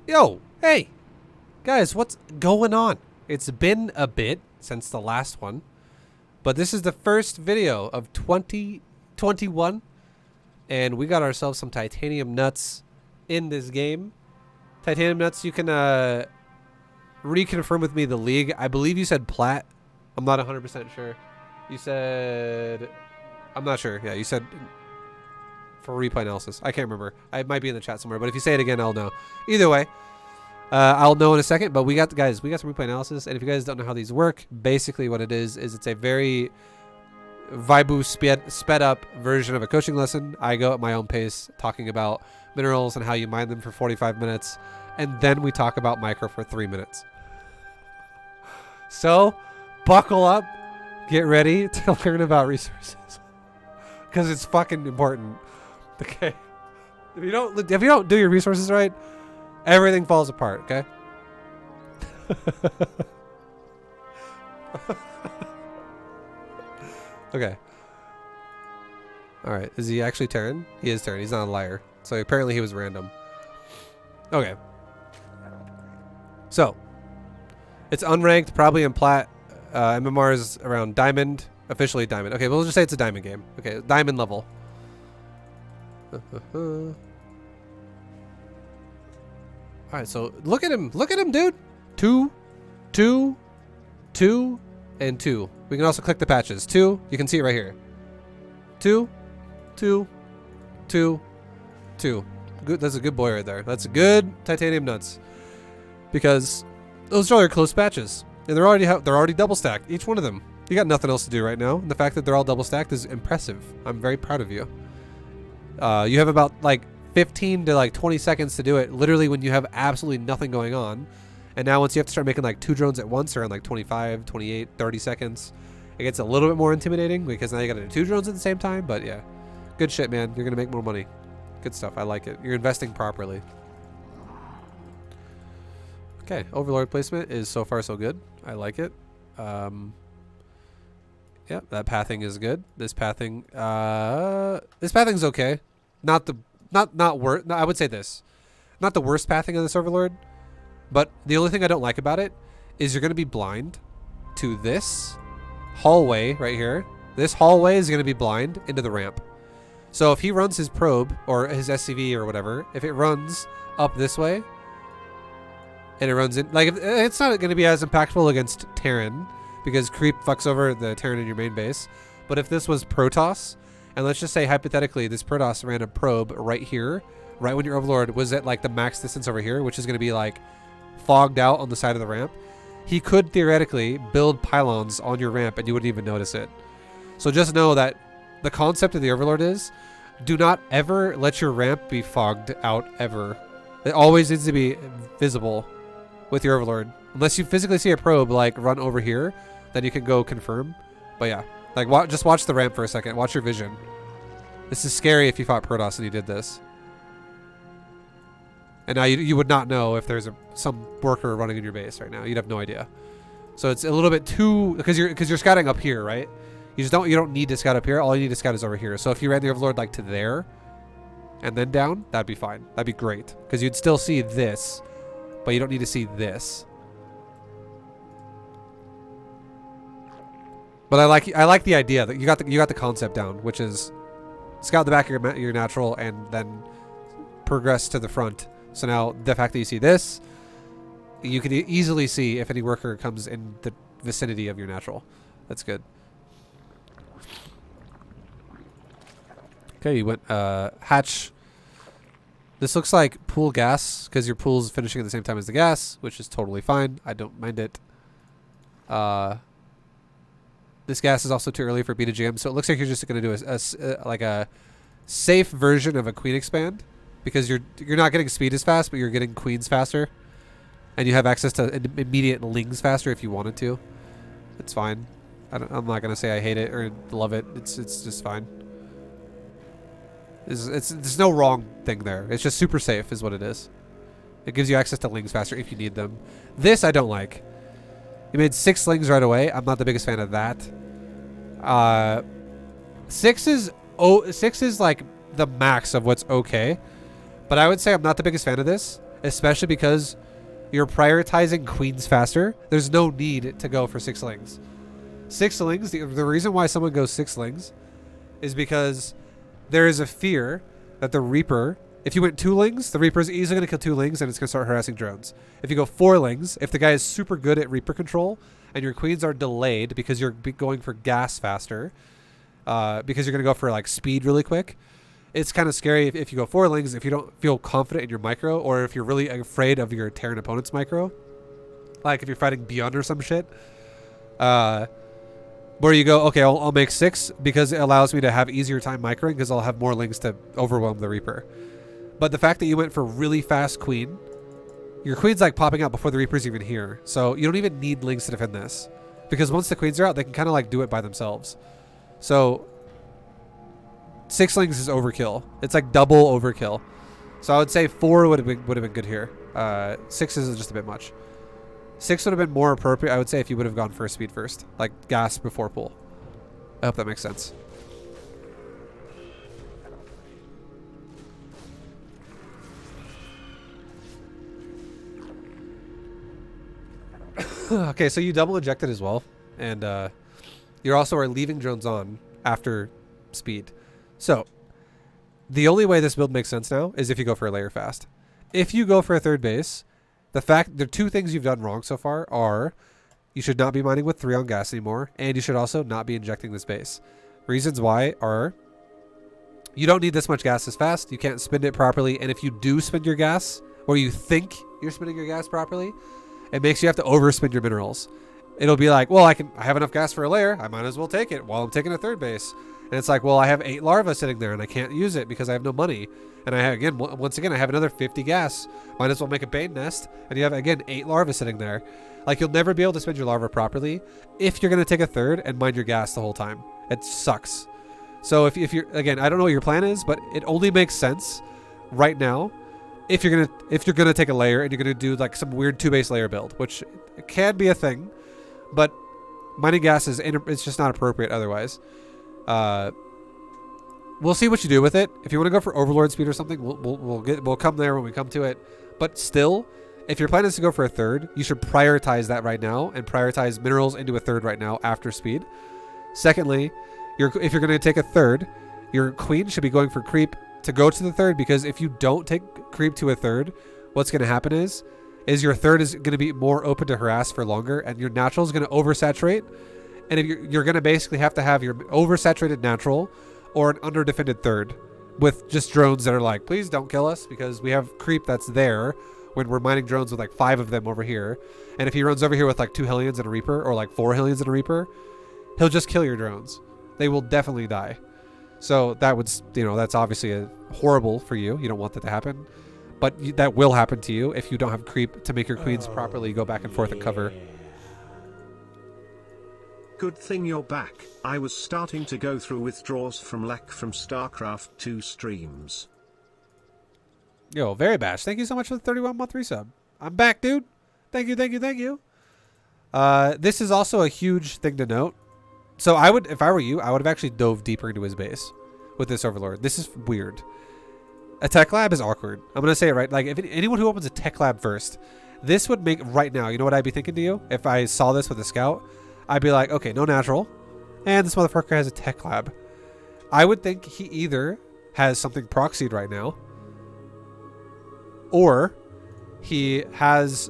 Yo, hey, guys, what's going on? It's been a bit since the last one, but this is the first video of 2021, and we got ourselves some titanium nuts in this game. Titanium nuts, you can reconfirm with me the league. I believe you said plat. I'm not 100% sure. You said... I'm not sure. Yeah, you said for replay analysis. I can't remember. I might be in the chat somewhere, but if you say it again, I'll know. Either way, I'll know in a second, but we got some replay analysis, and if you guys don't know how these work, basically what it is it's a very ViBE sped up version of a coaching lesson. I go at my own pace talking about minerals and how you mine them for 45 minutes, and then we talk about micro for 3 minutes. So, buckle up, get ready to learn about resources. Because it's fucking important. Okay? If you don't do your resources right, everything falls apart, okay? Okay. Alright, is he actually Terran? He is Terran, he's not a liar. So apparently he was random. Okay. So, it's unranked, probably in plat. MMR is around diamond. Officially diamond. Okay, we'll just say it's a diamond game. Okay, diamond level. Alright, so look at him. Look at him, dude. 2, 2, 2, and 2. We can also click the patches. 2, you can see it right here. 2, 2, 2, 2. Good, that's a good boy right there. That's a good titanium nuts. Because those are close patches. And they're already double stacked, each one of them. You got nothing else to do right now. And the fact that they're all double stacked is impressive. I'm very proud of you. You have about like 15 to like 20 seconds to do it, literally when you have absolutely nothing going on. And now once you have to start making like 2 drones at once, around like 25, 28, 30 seconds, it gets a little bit more intimidating because now you gotta do 2 drones at the same time. But yeah, good shit, man. You're gonna make more money. Good stuff. I like it. You're investing properly. Okay, Overlord placement is so far so good. I like it. Yeah, that pathing is good. This pathing's okay. Not worst. No, I would say this, not the worst pathing of this Overlord, but the only thing I don't like about it is you're going to be blind to this hallway right here. This hallway is going to be blind into the ramp. So if he runs his probe or his SCV or whatever, if it runs up this way and it runs in, like it's not going to be as impactful against Terran, because creep fucks over the Terran in your main base. But if this was Protoss, and let's just say hypothetically this Protoss ran a probe right here, right when your Overlord was at like the max distance over here, which is going to be like fogged out on the side of the ramp, he could theoretically build pylons on your ramp and you wouldn't even notice it. So just know that the concept of the Overlord is, do not ever let your ramp be fogged out ever. It always needs to be visible with your Overlord. Unless you physically see a probe like run over here, then you can go confirm. But yeah, like just watch the ramp for a second. Watch your vision. This is scary if you fought Protoss and you did this. And now you would not know if there's some worker running in your base right now. You'd have no idea. So it's a little bit too, because you're scouting up here, right? You don't need to scout up here. All you need to scout is over here. So if you ran the Overlord like to there and then down, that'd be fine. That'd be great, because you'd still see this, but you don't need to see this. But I like the idea that you got the concept down, which is scout the back of your natural and then progress to the front. So now the fact that you see this, you can easily see if any worker comes in the vicinity of your natural. That's good. Okay, you went hatch. This looks like pool gas because your pool's finishing at the same time as the gas, which is totally fine. I don't mind it. This gas is also too early for beta GM, so it looks like you're just going to do like a safe version of a queen expand, because you're not getting speed as fast, but you're getting queens faster, and you have access to immediate lings faster if you wanted to. It's fine. I'm not going to say I hate it or love it. It's just fine. There's no wrong thing there. It's just super safe is what it is. It gives you access to lings faster if you need them. This I don't like. You made 6 slings right away. I'm not the biggest fan of that. 6 is like the max of what's okay. But I would say I'm not the biggest fan of this especially because you're prioritizing queens faster. There's no need to go for 6 lings. 6 lings, the reason why someone goes 6 lings is because there is a fear that the Reaper, if you went 2 lings, the Reaper is easily going to kill 2 lings and it's going to start harassing drones. If you go 4 lings, if the guy is super good at Reaper control and your queens are delayed because you're going for gas faster, because you're going to go for like speed really quick, it's kind of scary if you go 4 lings, if you don't feel confident in your micro, or if you're really afraid of your Terran opponent's micro. Like if you're fighting Beyond or some shit. Where you go, okay, I'll make 6 because it allows me to have easier time microing because I'll have more lings to overwhelm the Reaper. But the fact that you went for really fast queen, your queen's like popping out before the Reaper's even here. So you don't even need lings to defend this. Because once the queens are out, they can kind of like do it by themselves. So 6 lings is overkill. It's like double overkill. So I would say 4 would have been good here. 6 is just a bit much. 6 would have been more appropriate, I would say, if you would have gone for speed first. Like gas before pull. I hope that makes sense. Okay, so you double injected as well. And you also are leaving drones on after speed. So the only way this build makes sense now is if you go for a layer fast. If you go for a 3rd base, the 2 things you've done wrong so far are you should not be mining with 3 on gas anymore, and you should also not be injecting this base. Reasons why are you don't need this much gas as fast, you can't spend it properly, and if you do spend your gas, or you think you're spending your gas properly, it makes you have to overspend your minerals. It'll be like, well, I have enough gas for a layer, I might as well take it while I'm taking a 3rd base. And it's like, well, I have 8 larvae sitting there and I can't use it because I have no money. And I have, once again, I have another 50 gas. Might as well make a bane nest. And you have, again, 8 larvae sitting there. Like, you'll never be able to spend your larvae properly if you're going to take a 3rd and mine your gas the whole time. It sucks. So if you're, again, I don't know what your plan is, but it only makes sense right now if you're gonna take a layer and you're gonna do like some weird 2-base layer build, which can be a thing, but mining gas it's just not appropriate otherwise. We'll see what you do with it. If you want to go for overlord speed or something, we'll come there when we come to it. But still, if your plan is to go for a 3rd, you should prioritize that right now and prioritize minerals into a 3rd right now after speed. Secondly, if you're going to take a 3rd, your queen should be going for creep to go to the 3rd, because if you don't take creep to a 3rd, what's going to happen is your 3rd is going to be more open to harass for longer, and your natural is going to oversaturate. And if you're going to basically have to have your oversaturated natural or an under-defended 3rd with just drones that are like, please don't kill us because we have creep that's there when we're mining drones with like 5 of them over here. And if he runs over here with like 2 Hellions and a Reaper, or like 4 Hellions and a Reaper, he'll just kill your drones. They will definitely die. So that would, that's obviously horrible for you. You don't want that to happen. But that will happen to you if you don't have creep to make your queens properly go back and forth and cover. Good thing you're back. I was starting to go through withdrawals from lack from StarCraft 2 streams. Yo, very bash. Thank you so much for the 31-month resub. I'm back, dude. Thank you, thank you, thank you. This is also a huge thing to note. So if I were you, I would have actually dove deeper into his base with this Overlord. This is weird. A tech lab is awkward. I'm going to say it right. Like, if anyone who opens a tech lab first, this would make, right now, you know what I'd be thinking to you? If I saw this with a scout, I'd be like, okay, no natural. And this motherfucker has a tech lab. I would think he either has something proxied right now, or he has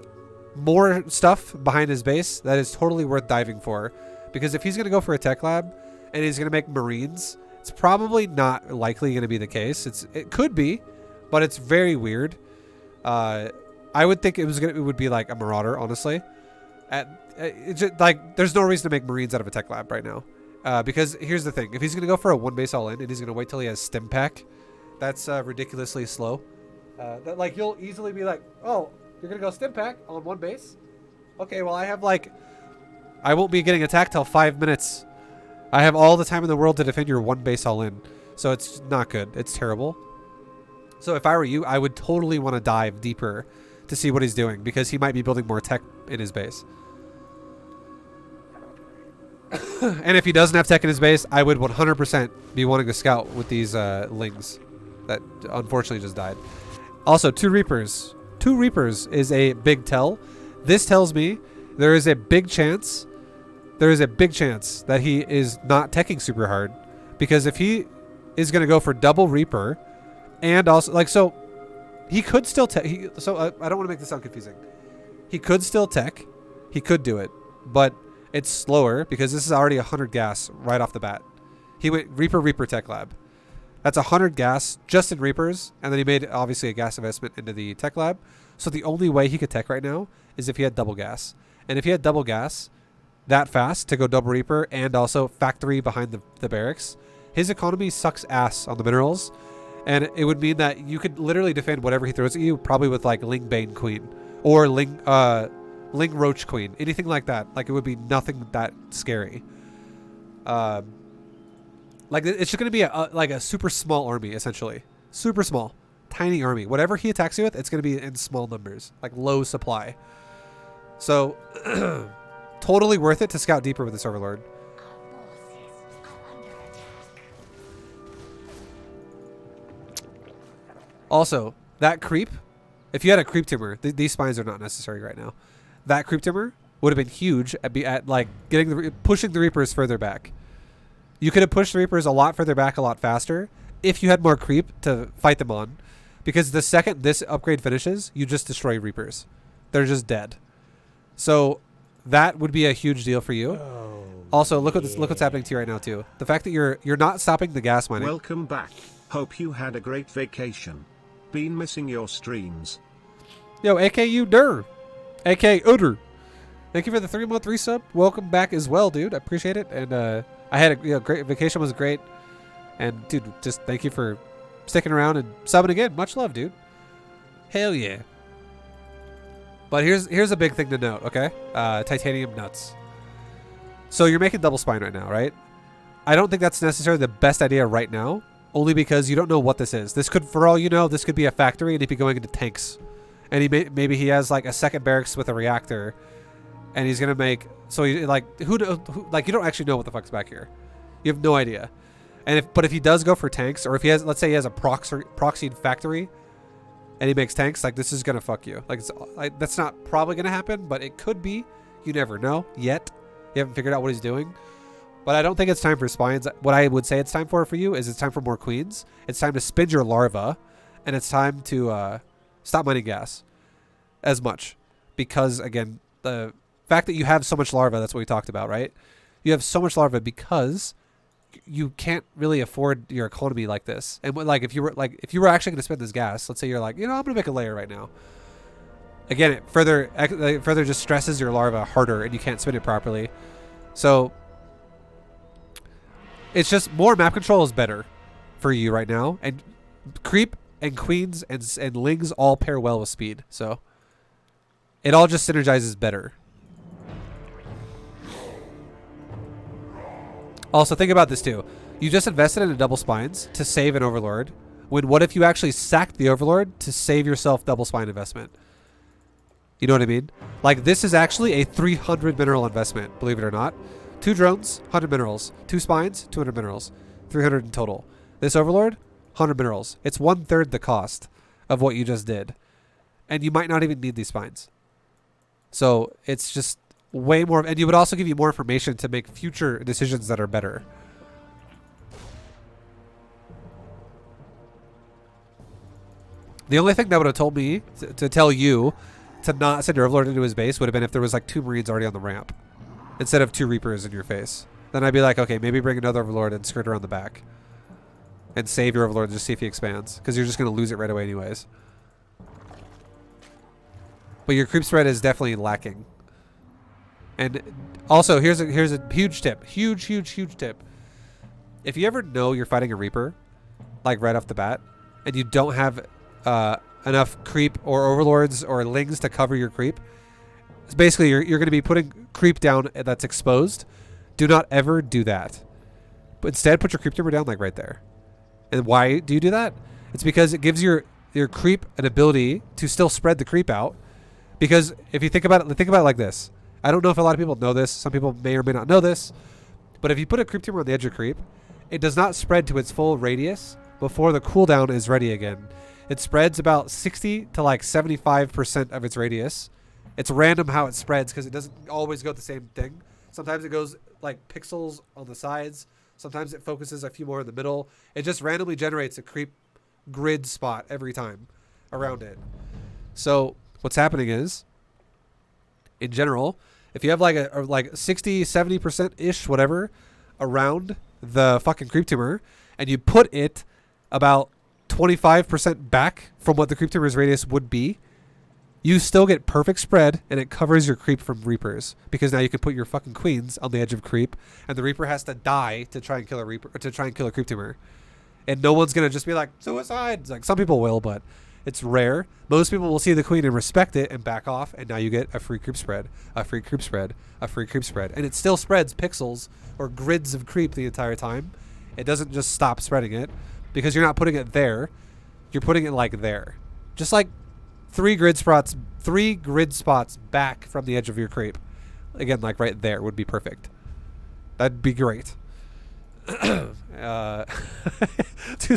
more stuff behind his base that is totally worth diving for. Because if he's going to go for a tech lab and he's going to make Marines, it's probably not likely going to be the case. It could be, but it's very weird. I would think it would be like a Marauder, honestly. There's no reason to make Marines out of a tech lab right now. Because here's the thing. If he's going to go for a 1-base all-in and he's going to wait till he has stim pack, that's ridiculously slow. You'll easily be like, oh, you're going to go stim pack on 1 base? Okay, well, I won't be getting attacked till 5 minutes. I have all the time in the world to defend your 1 base all-in. So it's not good. It's terrible. So if I were you, I would totally want to dive deeper to see what he's doing, because he might be building more tech in his base. And if he doesn't have tech in his base, I would 100% be wanting to scout with these lings that unfortunately just died. Also, 2 Reapers. 2 Reapers is a big tell. This tells me there is a big chance that he is not teching super hard, because if he is going to go for double Reaper and also like, so he could still tech. So I don't want to make this sound confusing. He could still tech. He could do it, but it's slower because this is already 100 gas right off the bat. He went Reaper Tech Lab. That's 100 gas just in Reapers, and then he made obviously a gas investment into the Tech Lab. So the only way he could tech right now is if he had double gas. And if he had double gas that fast to go double Reaper and also factory behind the barracks, his economy sucks ass on the minerals. And it would mean that you could literally defend whatever he throws at you, probably with like Ling Bane Queen or Ling Roach Queen, anything like that. Like, it would be nothing that scary. Like, it's just going to be like a super small army, essentially. Super small, tiny army. Whatever he attacks you with, it's going to be in small numbers, like low supply. So, totally worth it to scout deeper with this Overlord. Also, that creep, if you had a creep timber, these spines are not necessary right now. That creep timber would have been huge at like pushing the Reapers further back. You could have pushed the Reapers a lot further back, a lot faster, if you had more creep to fight them on. Because the second this upgrade finishes, you just destroy Reapers. They're just dead. So that would be a huge deal for you. Oh, also, look what's happening to you right now too. The fact that you're not stopping the gas mining. Welcome back. Hope you had a great vacation. Been missing your streams. Yo, AKU Dur. AK Uder. Thank you for the 3-month resub. Welcome back as well, dude. I appreciate it. And I had a great vacation, was great. And dude, just thank you for sticking around and subbing again. Much love, dude. Hell yeah. But here's a big thing to note, okay? Titanium nuts. So you're making double spine right now, right? I don't think that's necessarily the best idea right now, only because you don't know what this is. This could, for all you know, this could be a factory and he'd be going into tanks. And maybe he has like a second barracks with a reactor, and he's gonna make, so he, like who like, you don't actually know what the fuck's back here. You have no idea. And if he does go for tanks, or if he has, let's say he has a proxied factory and he makes tanks, like, this is gonna fuck you. Like, that's not probably gonna happen, but it could be. You never know yet. You haven't figured out what he's doing. But I don't think it's time for spines. What I would say it's time for you is it's time for more queens. It's time to spin your larva, and it's time to stop mining gas as much, because again, the fact that you have so much larva, that's what we talked about, right? You have so much larva because you can't really afford your economy like this. And like, if you were actually going to spend this gas, let's say you're like, I'm going to make a layer right now. Again, it further just stresses your larva harder, and you can't spin it properly. So it's just more map control is better for you right now, and creep and queens and lings all pair well with speed. So it all just synergizes better. Also, think about this too. You just invested in a double spines to save an overlord. What if you actually sacked the overlord to save yourself double spine investment? You know what I mean? Like, this is actually a 300 mineral investment, believe it or not. 2 drones, 100 minerals. 2 spines, 200 minerals. 300 in total. This overlord, 100 minerals. It's 1/3 the cost of what you just did. And you might not even need these spines. So it's just way more, and you would also give you more information to make future decisions that are better. The only thing that would have told me to tell you to not send your overlord into his base would have been if there was like 2 marines already on the ramp instead of 2 reapers in your face. Then I'd be like, okay, maybe bring another overlord and skirt around the back and save your overlord and just see if he expands, because you're just going to lose it right away anyways. But your creep spread is definitely lacking. And also, here's a huge tip. Huge tip. If you ever know you're fighting a Reaper, like right off the bat, and you don't have enough creep or overlords or lings to cover your creep, it's basically you're going to be putting creep down that's exposed. Do not ever do that. But instead, put your creep timber down like right there. And why do you do that? It's because it gives your creep an ability to still spread the creep out. Because if you think about it like this. I don't know if a lot of people know this. Some people may or may not know this. But if you put a creep timber on the edge of creep, it does not spread to its full radius before the cooldown is ready again. It spreads about 60 to like 75% of its radius. It's random how it spreads because it doesn't always go the same thing. Sometimes it goes like pixels on the sides. Sometimes it focuses a few more in the middle. It just randomly generates a creep grid spot every time around it. So what's happening is, in general, if you have like a like 60, 70% ish, whatever, around the fucking creep tumor, and you put it about 25% back from what the creep tumor's radius would be, you still get perfect spread, and it covers your creep from reapers, because now you can put your fucking queens on the edge of creep, and the reaper has to die to try and kill a reaper, or to try and kill a creep tumor, and no one's gonna just be like suicide. Like, some people will, but it's rare. Most people will see the queen and respect it and back off, and now you get a free creep spread, a free creep spread, a free creep spread, and it still spreads pixels or grids of creep the entire time. It doesn't just stop spreading it, because you're not putting it there, you're putting it like there, just like three grid spots back from the edge of your creep. Again, like right there would be perfect. That'd be great. Dude,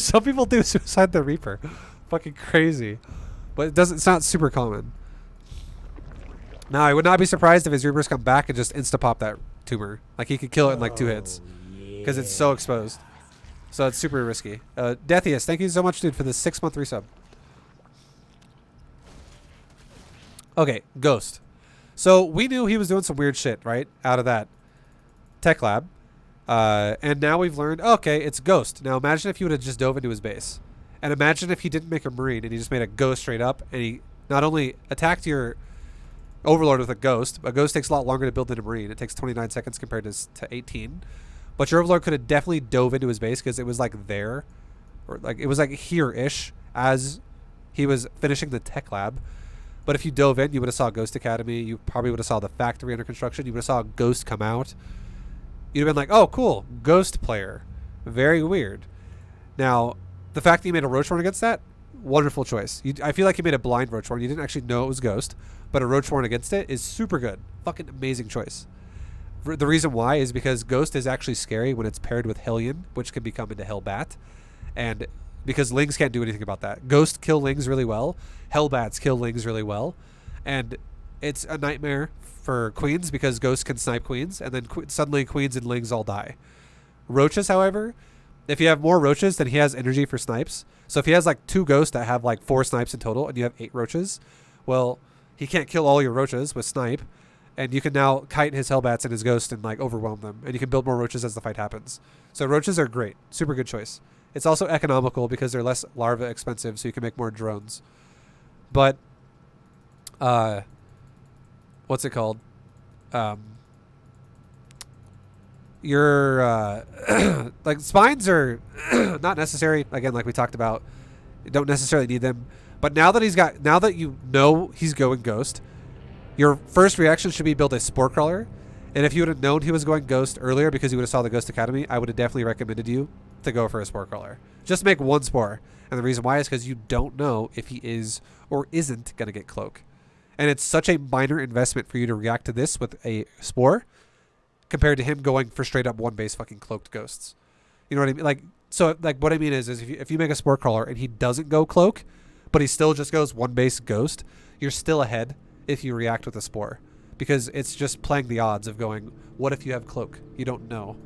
some people do suicide the reaper. Fucking crazy. But it's not super common. Now, I would not be surprised if his reapers come back and just insta-pop that tumor. Like, he could kill it in like 2 hits. Because it's so exposed. So it's super risky. Deathius, thank you so much, dude, for the 6-month resub. Okay, Ghost. So we knew he was doing some weird shit, right? Out of that tech lab. And now we've learned, okay, it's Ghost. Now imagine if he would have just dove into his base. And imagine if he didn't make a Marine and he just made a Ghost straight up, and he not only attacked your Overlord with a Ghost. A Ghost takes a lot longer to build than a Marine. It takes 29 seconds compared to 18. But your Overlord could have definitely dove into his base because it was like there. Or like it was like here-ish as he was finishing the tech lab. But if you dove in, you would have saw Ghost Academy. You probably would have saw the factory under construction. You would have saw Ghost come out. You'd have been like, oh, cool. Ghost player. Very weird. Now, the fact that you made a Roach Warren against that, wonderful choice. I feel like you made a blind Roach Warren. You didn't actually know it was Ghost, but a Roach Warren against it is super good. Fucking amazing choice. The reason why is because Ghost is actually scary when it's paired with Hellion, which can become into Hellbat. And because Lings can't do anything about that. Ghost kill Lings really well. Hellbats kill Lings really well. And it's a nightmare for Queens because Ghost can snipe Queens, and then suddenly Queens and Lings all die. Roaches, however, if you have more Roaches, then he has energy for snipes. So if he has like 2 Ghosts that have like 4 snipes in total, and you have 8 Roaches, well, he can't kill all your Roaches with snipe, and you can now kite his Hellbats and his Ghost and like overwhelm them, and you can build more Roaches as the fight happens. So Roaches are great. Super good choice. It's also economical because they're less larva expensive, so you can make more drones. But, what's it called? Your like spines are not necessary. Again, like we talked about, you don't necessarily need them. But now that you know he's going Ghost, your first reaction should be build a Spore Crawler. And if you would have known he was going Ghost earlier because you would have saw the Ghost Academy, I would have definitely recommended you to go for a Spore Crawler. Just make 1 Spore. And the reason why is because you don't know if he is or isn't going to get Cloak. And it's such a minor investment for you to react to this with a Spore compared to him going for straight up 1 base fucking Cloaked Ghosts. You know what I mean? Like, so like what I mean is if you make a Spore Crawler and he doesn't go Cloak, but he still just goes 1 base Ghost, you're still ahead if you react with a Spore. Because it's just playing the odds of going, what if you have Cloak? You don't know.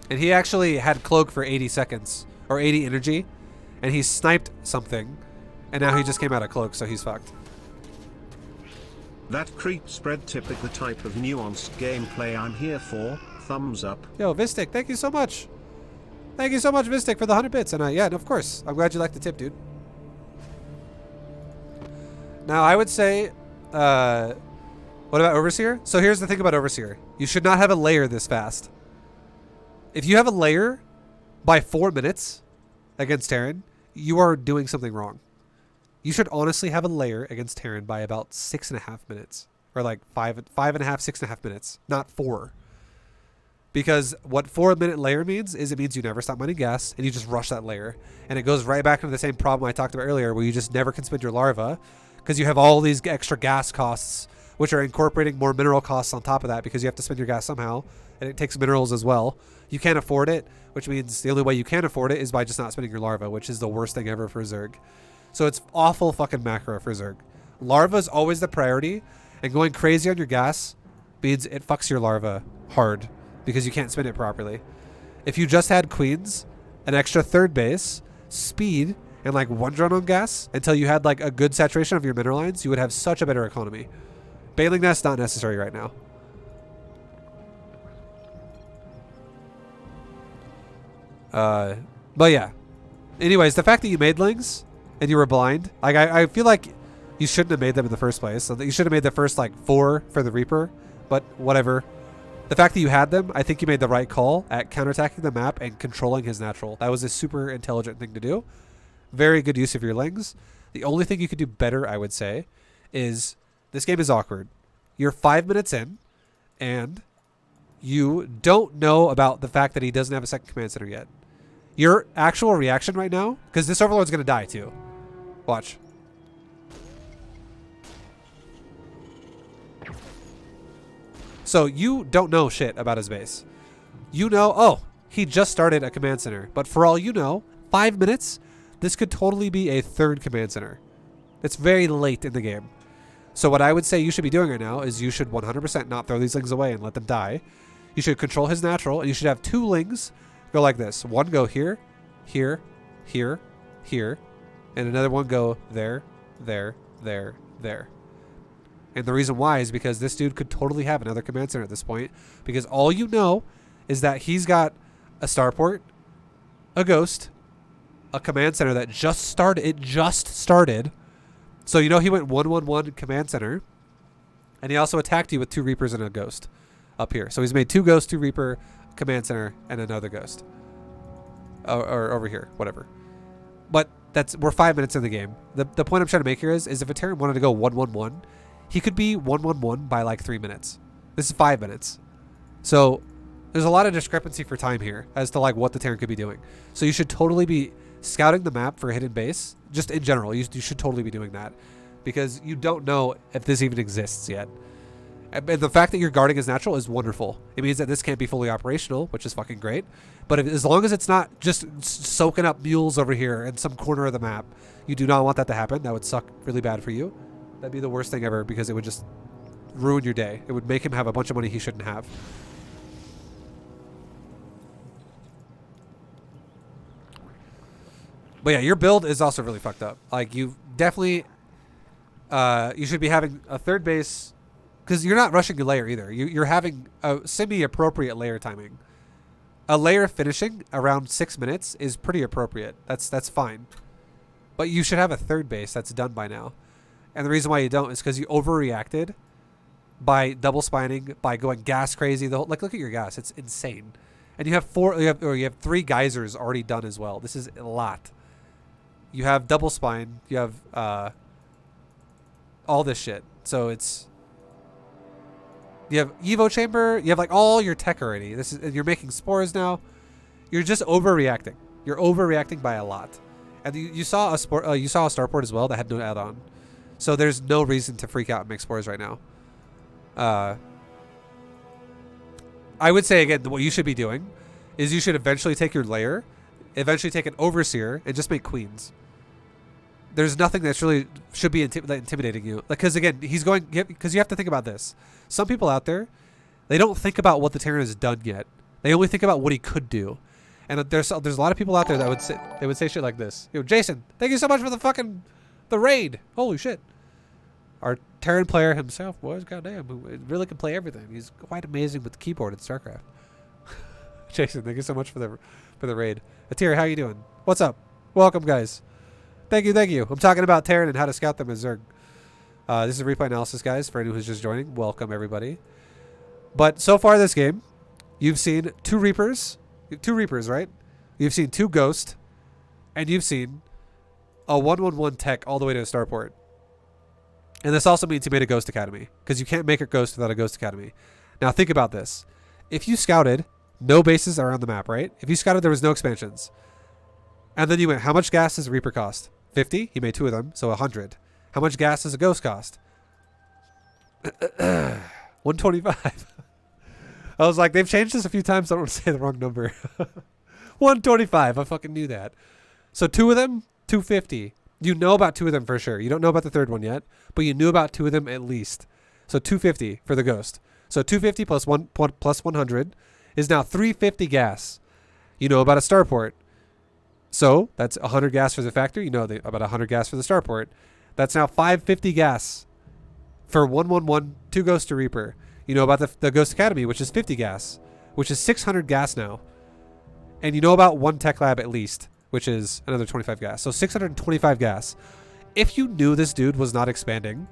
And he actually had Cloak for 80 seconds, or 80 energy, and he sniped something, and now he just came out of Cloak, so he's fucked. That creep spread tip is the type of nuanced gameplay I'm here for. Thumbs up. Yo, Vistic, thank you so much. Thank you so much, Vistic, for the 100 bits. And yeah, and of course, I'm glad you liked the tip, dude. Now, I would say, what about Overseer? So here's the thing about Overseer. You should not have a layer this fast. If you have a layer by 4 minutes against Terran, you are doing something wrong. You should honestly have a layer against Terran by about 6.5 minutes. Or like 5.5, 6.5 minutes. Not 4. Because what 4-minute layer means is it means you never stop mining gas and you just rush that layer. And it goes right back into the same problem I talked about earlier where you just never can spend your larva because you have all these extra gas costs which are incorporating more mineral costs on top of that because you have to spend your gas somehow, and it takes minerals as well. You can't afford it, which means the only way you can afford it is by just not spending your larva, which is the worst thing ever for Zerg. So it's awful fucking macro for Zerg. Larva is always the priority, and going crazy on your gas means it fucks your larva hard because you can't spin it properly. If you just had queens, an extra third base, speed, and like one drone on gas until you had like a good saturation of your mineral lines, you would have such a better economy. Bailing nest not necessary right now. But yeah. Anyways, the fact that you made lings and you were blind, like I feel like you shouldn't have made them in the first place. So that you should have made the first like 4 for the Reaper, but whatever. The fact that you had them, I think you made the right call at counterattacking the map and controlling his natural. That was a super intelligent thing to do. Very good use of your lings. The only thing you could do better, I would say, is this game is awkward. You're 5 minutes in, and you don't know about the fact that he doesn't have a second command center yet. Your actual reaction right now, because this Overlord's going to die too. Watch. So you don't know shit about his base. You know, oh, he just started a command center. But for all you know, 5 minutes, this could totally be a 3rd command center. It's very late in the game. So what I would say you should be doing right now is you should 100% not throw these lings away and let them die. You should control his natural, and you should have 2 lings go like this. One go here, here, here, here, and another one go there, there, there, there. And the reason why is because this dude could totally have another command center at this point, because all you know is that he's got a starport, a ghost, a command center that just started. It just started. So you know he went 1-1-1 command center, and he also attacked you with 2 Reapers and a ghost up here. So he's made 2 ghosts, 2 Reaper, command center, and another ghost. Or over here, whatever. But we're 5 minutes in the game. The point I'm trying to make here is if a Terran wanted to go 1-1-1, he could be 1-1-1 by like 3 minutes. This is 5 minutes. So there's a lot of discrepancy for time here as to like what the Terran could be doing. So you should totally be scouting the map for a hidden base. Just in general, you should totally be doing that, because you don't know if this even exists yet. And the fact that you're guarding his natural is wonderful. It means that this can't be fully operational, which is fucking great. But as long as it's not just soaking up mules over here in some corner of the map, you do not want that to happen. That would suck really bad for you. That'd be the worst thing ever, because it would just ruin your day. It would make him have a bunch of money he shouldn't have. But yeah, your build is also really fucked up. Like, you definitely, you should be having a 3rd base, because you're not rushing your layer either. You're having a semi-appropriate layer timing. A layer finishing around 6 minutes is pretty appropriate. That's fine. But you should have a 3rd base that's done by now. And the reason why you don't is because you overreacted by double spining, by going gas crazy. Like, look at your gas; it's insane. And you have 3 geysers already done as well. This is a lot. You have double spine. You have all this shit. So you have Evo chamber. You have like all your tech already. You're making spores now. You're just overreacting. You're overreacting by a lot. And you saw a starport as well that had no add-on. So there's no reason to freak out and make spores right now. I would say, again, what you should be doing is you should eventually take your layer, eventually take an overseer, and just make queens. There's nothing that's really should be intimidating you. Because, again, because you have to think about this. Some people out there, they don't think about what the Terran has done yet. They only think about what he could do. And there's a lot of people out there that would say shit like this. Yo, Jason, thank you so much for the raid. Holy shit. Our Terran player himself was goddamn, who really can play everything. He's quite amazing with the keyboard in StarCraft. Jason, thank you so much for the raid. Atir, how you doing? What's up? Welcome, guys. Thank you. I'm talking about Terran and how to scout them as Zerg. This is a replay analysis, guys, for anyone who's just joining. Welcome, everybody. But so far this game, you've seen 2 Reapers. 2 Reapers, right? You've seen 2 Ghost. And you've seen a 1-1-1 tech all the way to a starport. And this also means you made a Ghost Academy, because you can't make a Ghost without a Ghost Academy. Now think about this. If you scouted no bases around the map, right? If you scouted there was no expansions, and then you went, how much gas does a Reaper cost? 50? He made 2 of them, so 100. How much gas does a Ghost cost? 125. I was like, they've changed this a few times. I don't want to say the wrong number. 125. I fucking knew that. So 2 of them, 250. You know about 2 of them for sure. You don't know about the third one yet, but you knew about 2 of them at least. So 250 for the ghost. So 250 plus 100 is now 350 gas. You know about a starport. So that's 100 gas for the factory. You know about 100 gas for the starport. That's now 550 gas for 111, 2 Ghost to Reaper. You know about the Ghost Academy, which is 50 gas, which is 600 gas now. And you know about 1 Tech Lab at least, which is another 25 gas. So 625 gas. If you knew this dude was not expanding,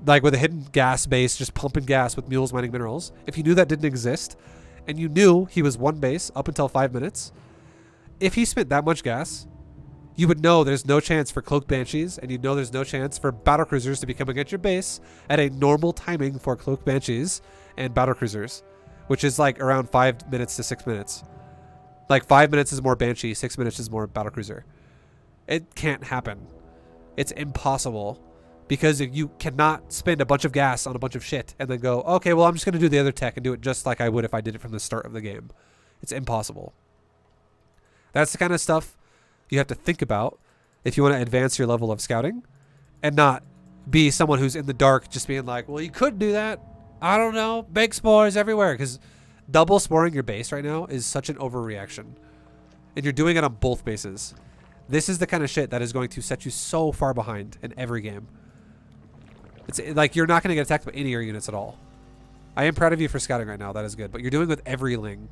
like with a hidden gas base, just pumping gas with mules mining minerals, if you knew that didn't exist, and you knew he was 1 base up until 5 minutes, if he spent that much gas, you would know there's no chance for Cloaked Banshees, and you'd know there's no chance for Battlecruisers to be coming at your base at a normal timing for Cloaked Banshees and Battlecruisers, which is like around 5 minutes to 6 minutes. Like 5 minutes is more Banshee, 6 minutes is more Battlecruiser. It can't happen. It's impossible, because you cannot spend a bunch of gas on a bunch of shit and then go, okay, well, I'm just going to do the other tech and do it just like I would if I did it from the start of the game. It's impossible. That's the kind of stuff you have to think about if you want to advance your level of scouting, and not be someone who's in the dark just being like, well, you could do that. I don't know. Big spores everywhere. Because double sporing your base right now is such an overreaction. And you're doing it on both bases. This is the kind of shit that is going to set you so far behind in every game. It's like you're not going to get attacked by any air units at all. I am proud of you for scouting right now. That is good. But you're doing with every ling.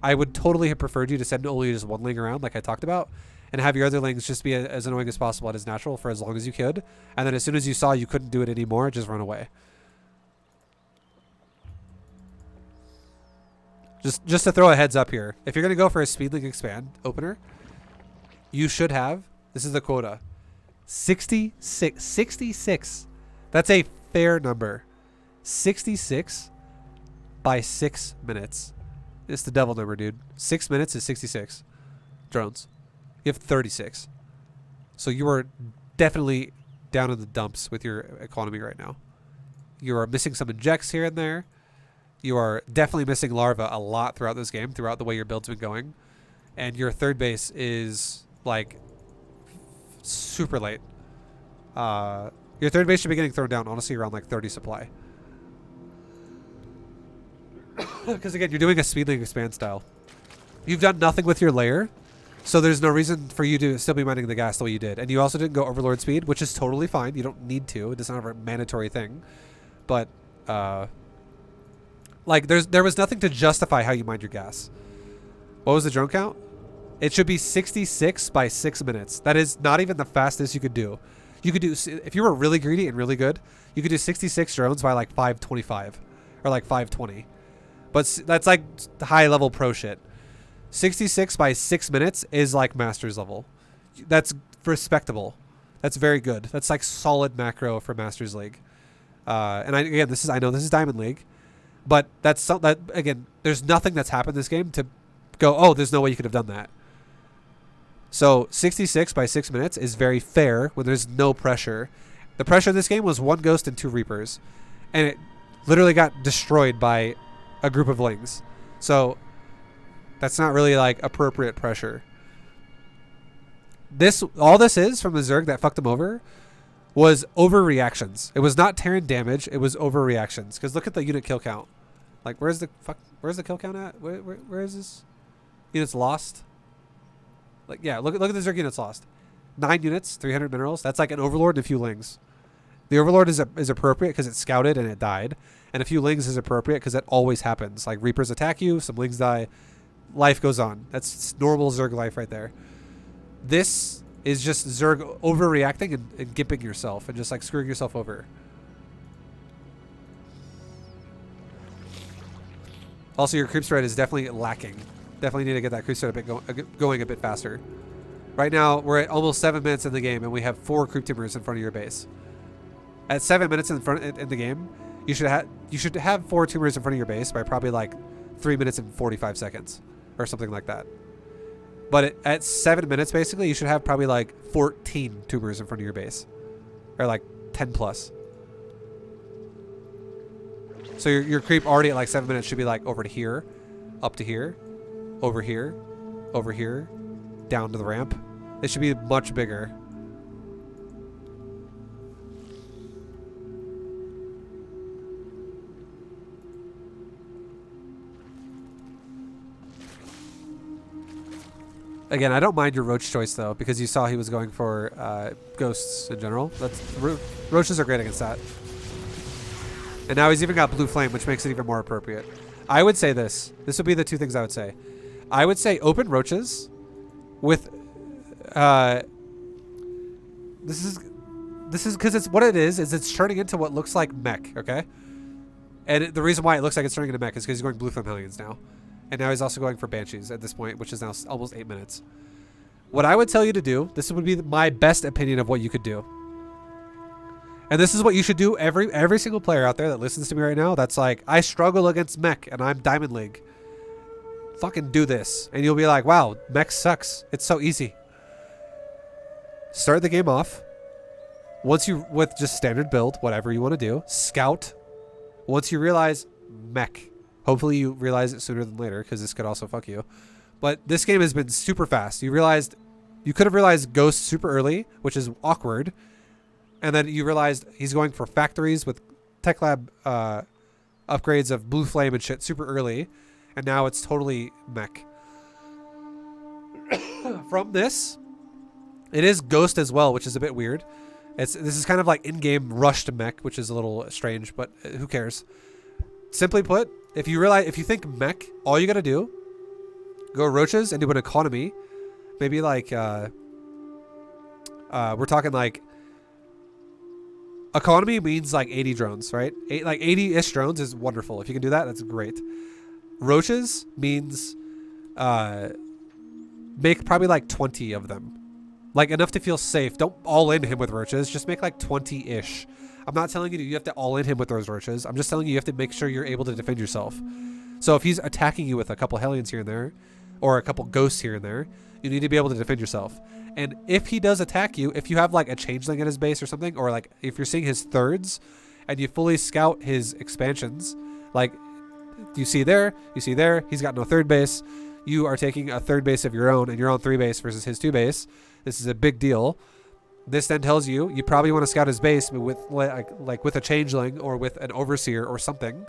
I would totally have preferred you to send only just 1 ling around like I talked about, and have your other lings just be as annoying as possible at as natural for as long as you could. And then as soon as you saw you couldn't do it anymore, just run away. Just to throw a heads up here. If you're going to go for a Speedling Expand opener, you should have, this is the quota, 66. That's a fair number. 66 by 6 minutes. It's the devil number, dude. 6 minutes is 66 drones. You have 36. So you are definitely down in the dumps with your economy right now. You are missing some injects here and there. You are definitely missing larva a lot throughout this game, throughout the way your build's been going. And your third base is like super late. Your third base should be getting thrown down, honestly, around like 30 supply. Because again, you're doing a Speedling Expand style. You've done nothing with your layer, so there's no reason for you to still be mining the gas the way you did. And you also didn't go Overlord speed, which is totally fine. You don't need to. It's not a mandatory thing. But like there was nothing to justify how you mined your gas. What was the drone count? It should be 66 by 6 minutes. That is not even the fastest you could do. You could do, if you were really greedy and really good, you could do 66 drones by like 525 or like 520. But that's like high level pro shit. 66 by 6 minutes is like Masters level. That's respectable. That's very good. That's like solid macro for Masters League. And I know this is Diamond League, but again, there's nothing that's happened this game to go, oh, there's no way you could have done that. So 66 by 6 minutes is very fair when there's no pressure. The pressure in this game was 1 Ghost and 2 Reapers, and it literally got destroyed by a group of lings. So that's not really like appropriate pressure. All this is from the Zerg that fucked him over was overreactions. It was not Terran damage, it was overreactions. Because look at the unit kill count. Like where's the kill count at? Where is this? Units lost. Like yeah, look at the Zerg units lost. 9 units, 300 minerals. That's like an Overlord and a few lings. The Overlord is appropriate because it's scouted and it died. And a few lings is appropriate because that always happens. Like Reapers attack you, some lings die, life goes on. That's normal Zerg life right there. This is just Zerg overreacting and gimping yourself and just like screwing yourself over. Also, your creep spread is definitely lacking. Definitely need to get that creep spread going a bit faster. Right now, we're at almost 7 minutes in the game and we have 4 creep timbers in front of your base. At 7 minutes in the game, you should have 4 tumors in front of your base by probably like 3 minutes and 45 seconds or something like that. But at 7 minutes, basically, you should have probably like 14 tumors in front of your base, or like 10 plus. So your creep already at like 7 minutes should be like over to here, up to here, over here, down to the ramp. It should be much bigger. Again, I don't mind your roach choice though, because you saw he was going for ghosts in general. Roaches are great against that. And now he's even got blue flame, which makes it even more appropriate. I would say this. This would be the two things I would say. I would say open roaches with this is because it's what it is it's turning into what looks like mech, okay? And the reason why it looks like it's turning into mech is because he's going blue flame hellions now. And now he's also going for banshees at this point, which is now almost 8 minutes. What I would tell you to do, this would be my best opinion of what you could do. And this is what you should do, every single player out there that listens to me right now that's like, I struggle against mech and I'm Diamond League. Fucking do this. And you'll be like, wow, mech sucks. It's so easy. Start the game off. With just standard build, whatever you want to do. Scout. Once you realize mech. Hopefully you realize it sooner than later, because this could also fuck you. But this game has been super fast. You could have realized Ghost super early, which is awkward. And then you realized he's going for factories with Tech Lab upgrades of Blue Flame and shit super early. And now it's totally mech. From this, it is Ghost as well, which is a bit weird. This is kind of like in-game rushed mech, which is a little strange, but who cares? Simply put, if you think mech, all you gotta do, go roaches and do an economy. Maybe like, we're talking like, economy means like 80 drones, right? Like 80-ish drones is wonderful. If you can do that, that's great. Roaches means, make probably like 20 of them. Like enough to feel safe. Don't all in him with roaches. Just make like 20-ish. I'm not telling you have to all in him with those roaches. I'm just telling you have to make sure you're able to defend yourself. So if he's attacking you with a couple Hellions here and there, or a couple Ghosts here and there, you need to be able to defend yourself. And if he does attack you, if you have like a Changeling at his base or something, or like if you're seeing his thirds, and you fully scout his expansions, like you see there, he's got no third base. You are taking a third base of your own, and you're on 3 base versus his 2 base. This is a big deal. This then tells you probably want to scout his base with like with a Changeling or with an Overseer or something.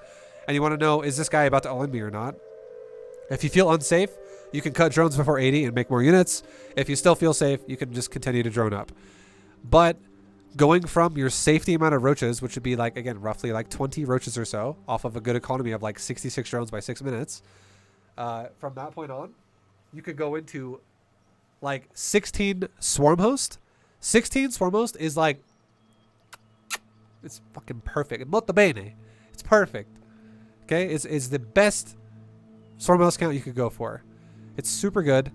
And you want to know, is this guy about to all in me or not? If you feel unsafe, you can cut drones before 80 and make more units. If you still feel safe, you can just continue to drone up. But going from your safety amount of roaches, which would be like, again, roughly like 20 roaches or so, off of a good economy of like 66 drones by 6 minutes, from that point on, you could go into like 16 Swarm Host. 16 Swarm Host is like, it's fucking perfect. Molto bene. It's perfect. Okay? It's the best Swarm Host count you could go for. It's super good.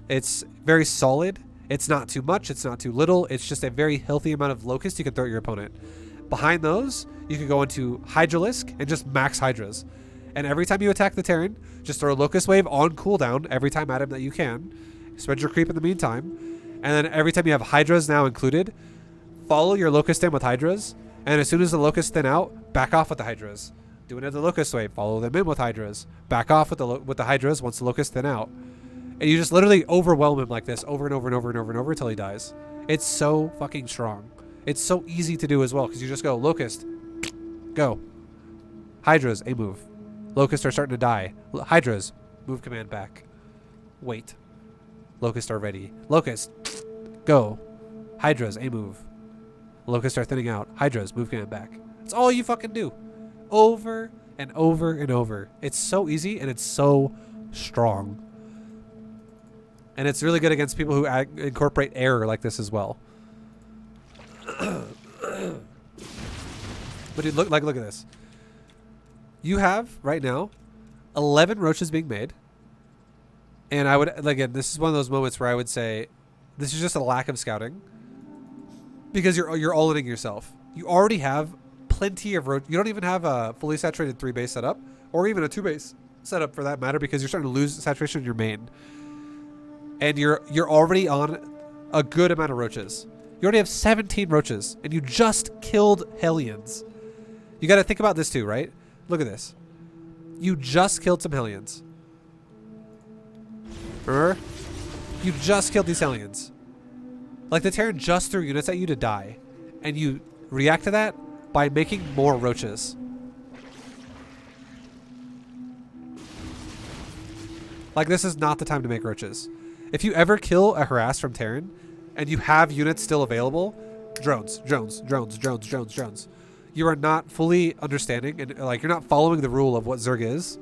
It's very solid. It's not too much. It's not too little. It's just a very healthy amount of Locust you can throw at your opponent. Behind those, you can go into Hydralisk and just max Hydras. And every time you attack the Terran, just throw a Locust Wave on cooldown every time at him that you can. Spread your creep in the meantime. And then every time you have Hydras now included, follow your Locust in with Hydras. And as soon as the Locusts thin out, back off with the Hydras. Do another Locust Wave. Follow them in with Hydras. Back off with the Hydras once the Locusts thin out. And you just literally overwhelm him like this over and over and over and over and over until he dies. It's so fucking strong. It's so easy to do as well because you just go Locust, go. Hydras, a move. Locusts are starting to die. Hydras, move command back. Wait. Locusts are ready. Locust, go. Hydras, a move. Locusts are thinning out. Hydras, move command back. That's all you fucking do. Over and over and over. It's so easy and it's so strong. And it's really good against people who incorporate air like this as well. But dude, look at this. You have right now 11 roaches being made. And I would, again, this is one of those moments where I would say this is just a lack of scouting because you're all-inning yourself. You already have plenty of roach. You don't even have a fully saturated 3 base setup or even a 2 base setup for that matter because you're starting to lose saturation in your main. And you're already on a good amount of roaches. You already have 17 roaches and you just killed Hellions. You got to think about this too, right? Look at this. You just killed some Hellions. Remember? You just killed these Hellions. Like, the Terran just threw units at you to die. And you react to that by making more roaches. Like, this is not the time to make roaches. If you ever kill a harass from Terran, and you have units still available, drones, drones, drones, drones, drones, drones. You are not fully understanding, and like, you're not following the rule of what Zerg is.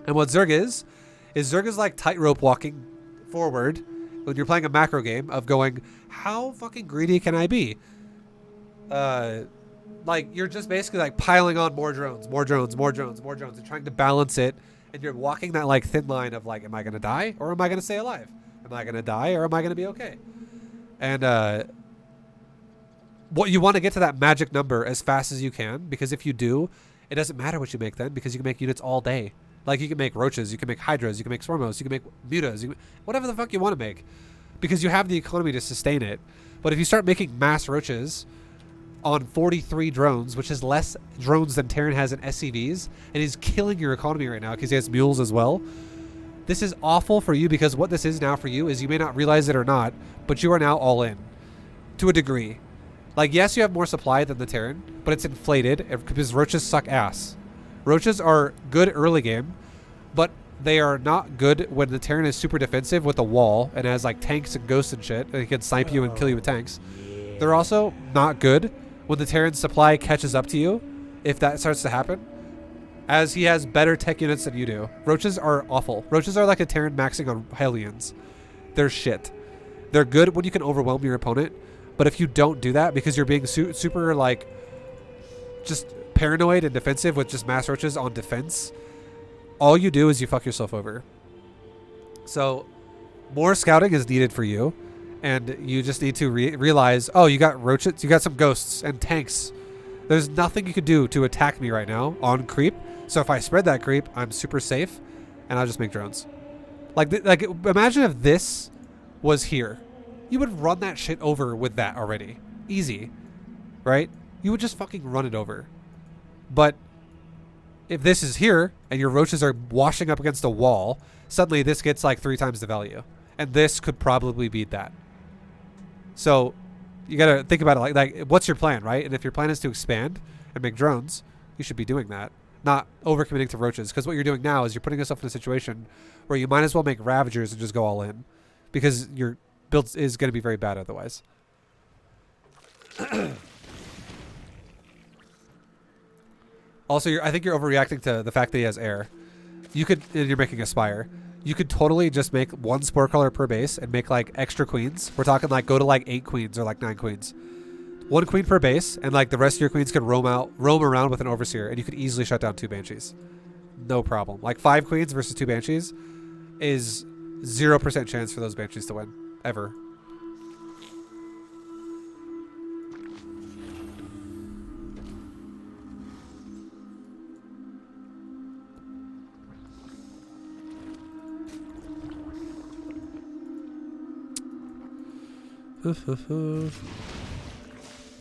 And what Zerg is Zerg is like tightrope walking forward when you're playing a macro game of going, how fucking greedy can I be? Like, you're just basically like piling on more drones, more drones, more drones, more drones, and trying to balance it. And you're walking that like thin line of like, am I going to die or am I going to stay alive? Am I going to die or am I going to be okay? And what you want to get to that magic number as fast as you can, because if you do, it doesn't matter what you make then, because you can make units all day. Like, you can make roaches, you can make hydras, you can make swarmos, you can make mutas, whatever the fuck you want to make, because you have the economy to sustain it. But if you start making mass roaches on 43 drones, which is less drones than Terran has in SCVs, and he's killing your economy right now because he has mules as well. This is awful for you, because what this is now for you is, you may not realize it or not, but you are now all in to a degree. Like, yes, you have more supply than the Terran, but it's inflated because roaches suck ass. Roaches are good early game, but they are not good when the Terran is super defensive with a wall and has like tanks and ghosts and shit, and he can snipe you and kill you with tanks. They're also not good when the Terran's supply catches up to you, if that starts to happen, as he has better tech units than you do. Roaches are awful. Roaches are like a Terran maxing on Hellions. They're shit. They're good when you can overwhelm your opponent, but if you don't do that because you're being super like just paranoid and defensive with just mass roaches on defense, all you do is you fuck yourself over. So more scouting is needed for you, and you just need to realize, oh, you got roaches, you got some ghosts and tanks. There's nothing you can do to attack me right now on creep. So if I spread that creep, I'm super safe, and I'll just make drones. Like imagine if this was here. You would run that shit over with that already. Easy. Right? You would just fucking run it over. But if this is here, and your roaches are washing up against a wall, suddenly this gets like 3 times the value. And this could probably beat that. So you gotta think about it like what's your plan, right? And if your plan is to expand and make drones, you should be doing that. Not overcommitting to roaches, because what you're doing now is you're putting yourself in a situation where you might as well make Ravagers and just go all in, because your build is going to be very bad otherwise. Also, I think you're overreacting to the fact that he has air. You could, and you're making a Spire. You could totally just make 1 Spore Crawler per base and make like extra queens. We're talking like go to like 8 queens or like 9 queens. 1 queen per base, and like the rest of your queens could roam around with an Overseer, and you could easily shut down 2 Banshees. No problem. Like 5 queens versus 2 Banshees is 0% chance for those Banshees to win. Ever.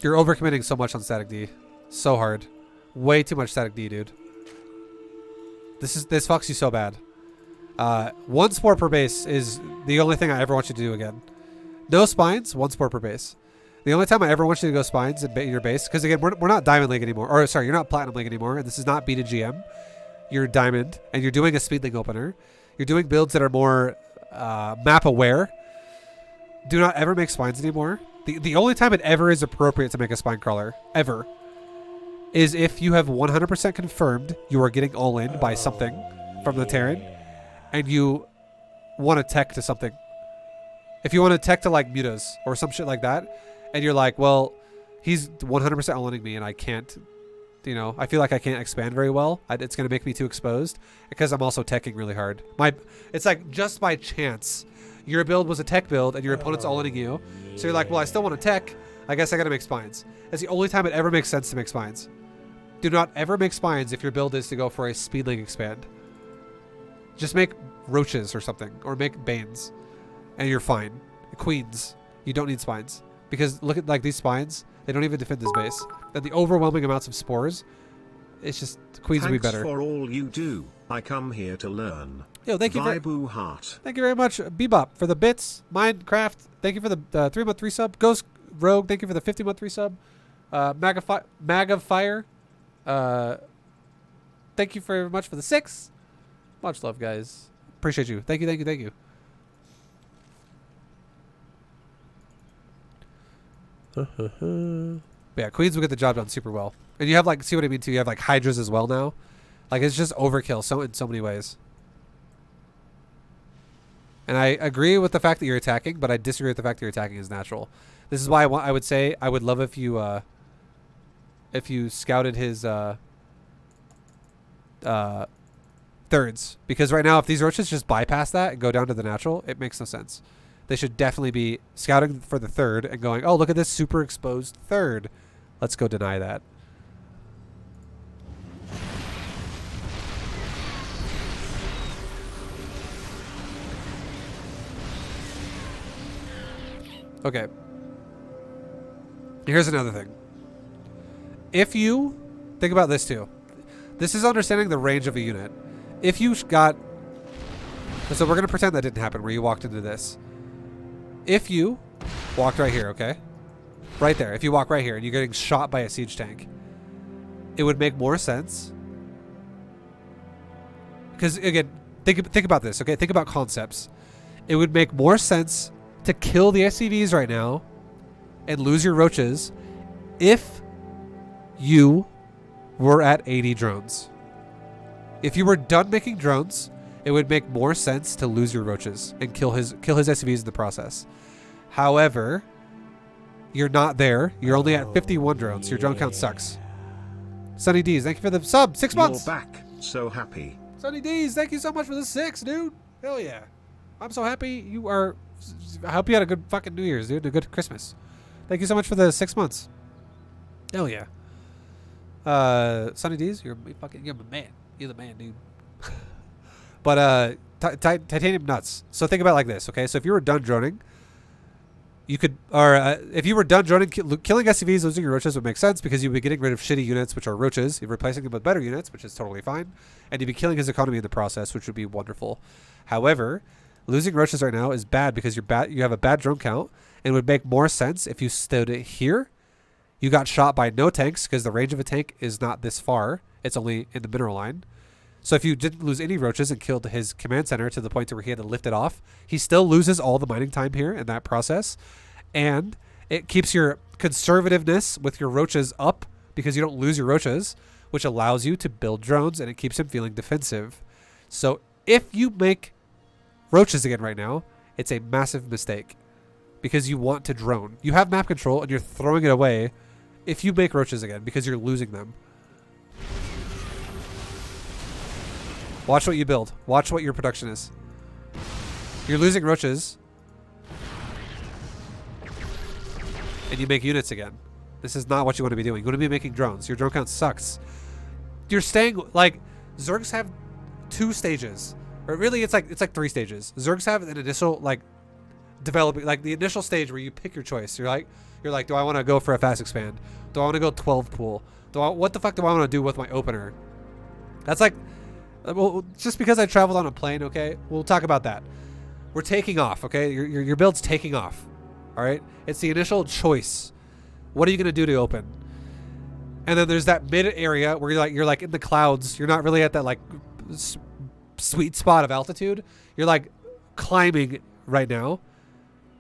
You're overcommitting so much on static D. So hard. Way too much static D, dude. This fucks you so bad. 1 spore per base is the only thing I ever want you to do again. No spines, 1 spore per base. The only time I ever want you to go spines in your base, because again, we're not Diamond League anymore. Or sorry, you're not Platinum League anymore. And this is not B to GM. You're Diamond, and you're doing a Speedling opener. You're doing builds that are more map aware. Do not ever make spines anymore. The only time it ever is appropriate to make a spine crawler, ever, is if you have 100% confirmed you are getting all in by something from the Terran, and you want to tech to something. If you want to tech to like mutas or some shit like that, and you're like, well, he's 100% all-inning me and I can't, you know, I feel like I can't expand very well. It's going to make me too exposed because I'm also teching really hard. It's like just by chance your build was a tech build and your opponent's all-inning you. So you're like, well, I still want to tech. I guess I got to make spines. That's the only time it ever makes sense to make spines. Do not ever make spines if your build is to go for a Speedling expand. Just make roaches or something, or make banes, and you're fine. Queens, you don't need spines, because look at like these spines. They don't even defend this base. And the overwhelming amounts of spores It's just Queens would be better. Thanks for all you do. I come here to learn. Yo, thank you for ViBE heart. Thank you very much, Bebop, for the bits. Minecraft, thank you for the 3-month 3-sub. Ghost Rogue, thank you for the 50-month 3-sub. Magafire, thank you very much for the 6. Much love, guys. Appreciate you. Thank you, thank you, thank you. But yeah, Queens will get the job done super well. And you have like, see what I mean too? You have like Hydras as well now. Like it's just overkill in so many ways. And I agree with the fact that you're attacking, but I disagree with the fact that you're attacking is natural. This is why I would say I would love if you scouted his thirds, because right now if these roaches just bypass that and go down to the natural, it makes no sense. They should definitely be scouting for the third and going, oh, look at this super exposed third. Let's go deny that. Okay. Here's another thing. If you think about this too, this is understanding the range of a unit. If you got, so we're going to pretend that didn't happen where you walked into this. If you walked right here, okay? Right there. If you walk right here and you're getting shot by a siege tank, it would make more sense. Because again, think about this, okay? Think about concepts. It would make more sense to kill the SCVs right now and lose your roaches if you were at 80 drones. If you were done making drones, it would make more sense to lose your roaches and kill his SCVs in the process. However, you're not there. You're only at 51 drones. Your drone count sucks. Sunny D's, thank you for the sub. 6 months. You're back. So happy. Sunny D's, thank you so much for the 6, dude. Hell yeah. I'm so happy you are. I hope you had a good fucking New Year's, dude. A good Christmas. Thank you so much for the 6 months. Hell yeah. Sunny D's, you're my man. You're the man, dude. But titanium nuts. So think about it like this, okay? So if you were done droning, you could, or if you were done droning, killing SCVs, losing your roaches would make sense because you'd be getting rid of shitty units, which are roaches. You're replacing them with better units, which is totally fine. And you'd be killing his economy in the process, which would be wonderful. However, losing roaches right now is bad because you have a bad drone count, and it would make more sense if you stood here. You got shot by no tanks because the range of a tank is not this far. It's only in the mineral line. So if you didn't lose any roaches and killed his command center to the point where he had to lift it off, he still loses all the mining time here in that process. And it keeps your conservativeness with your roaches up because you don't lose your roaches, which allows you to build drones, and it keeps him feeling defensive. So if you make roaches again right now, it's a massive mistake because you want to drone. You have map control and you're throwing it away if you make roaches again because you're losing them. Watch what you build. Watch what your production is. You're losing roaches. And you make units again. This is not what you want to be doing. You want to be making drones. Your drone count sucks. You're staying, like, Zergs have 2 stages. Or really, it's like 3 stages. Zergs have an initial, like, developing, like, the initial stage where you pick your choice. You're like, do I want to go for a fast expand? Do I want to go 12 pool? What the fuck do I want to do with my opener? That's like, well, just because I traveled on a plane, okay? We'll talk about that. We're taking off, okay? Your build's taking off, all right? It's the initial choice. What are you going to do to open? And then there's that mid area where you're like in the clouds. You're not really at that like sweet spot of altitude. You're like climbing right now.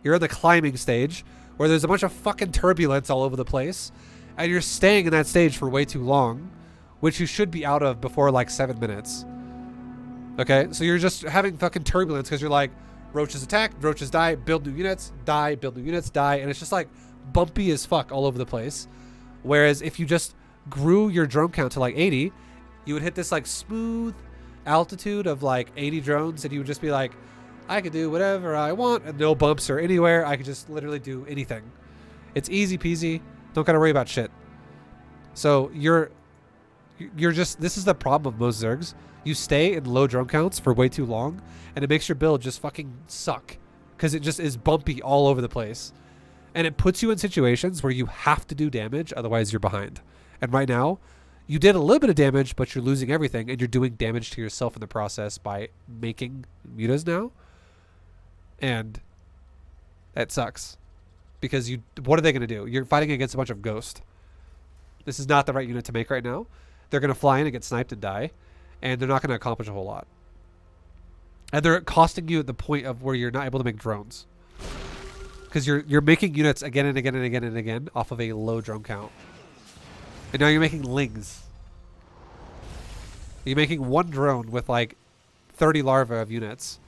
You're in the climbing stage where there's a bunch of fucking turbulence all over the place. And you're staying in that stage for way too long, which you should be out of before like 7 minutes. Okay, so you're just having fucking turbulence because you're like, roaches attack, roaches die, build new units, die, build new units, die, and it's just like bumpy as fuck all over the place. Whereas if you just grew your drone count to like 80, you would hit this like smooth altitude of like 80 drones, and you would just be like, I could do whatever I want, and no bumps or anywhere. I could just literally do anything. It's easy peasy. Don't gotta worry about shit. So you're just, this is the problem of most Zergs. You stay in low drone counts for way too long, and it makes your build just fucking suck because it just is bumpy all over the place. And it puts you in situations where you have to do damage, otherwise you're behind. And right now, you did a little bit of damage, but you're losing everything, and you're doing damage to yourself in the process by making mutas now. And that sucks. Because what are they going to do? You're fighting against a bunch of ghosts. This is not the right unit to make right now. They're going to fly in and get sniped and die, and they're not going to accomplish a whole lot. And they're costing you at the point of where you're not able to make drones. Because you're making units again and again and again and again off of a low drone count. And now you're making lings. You're making one drone with like 30 larvae of units.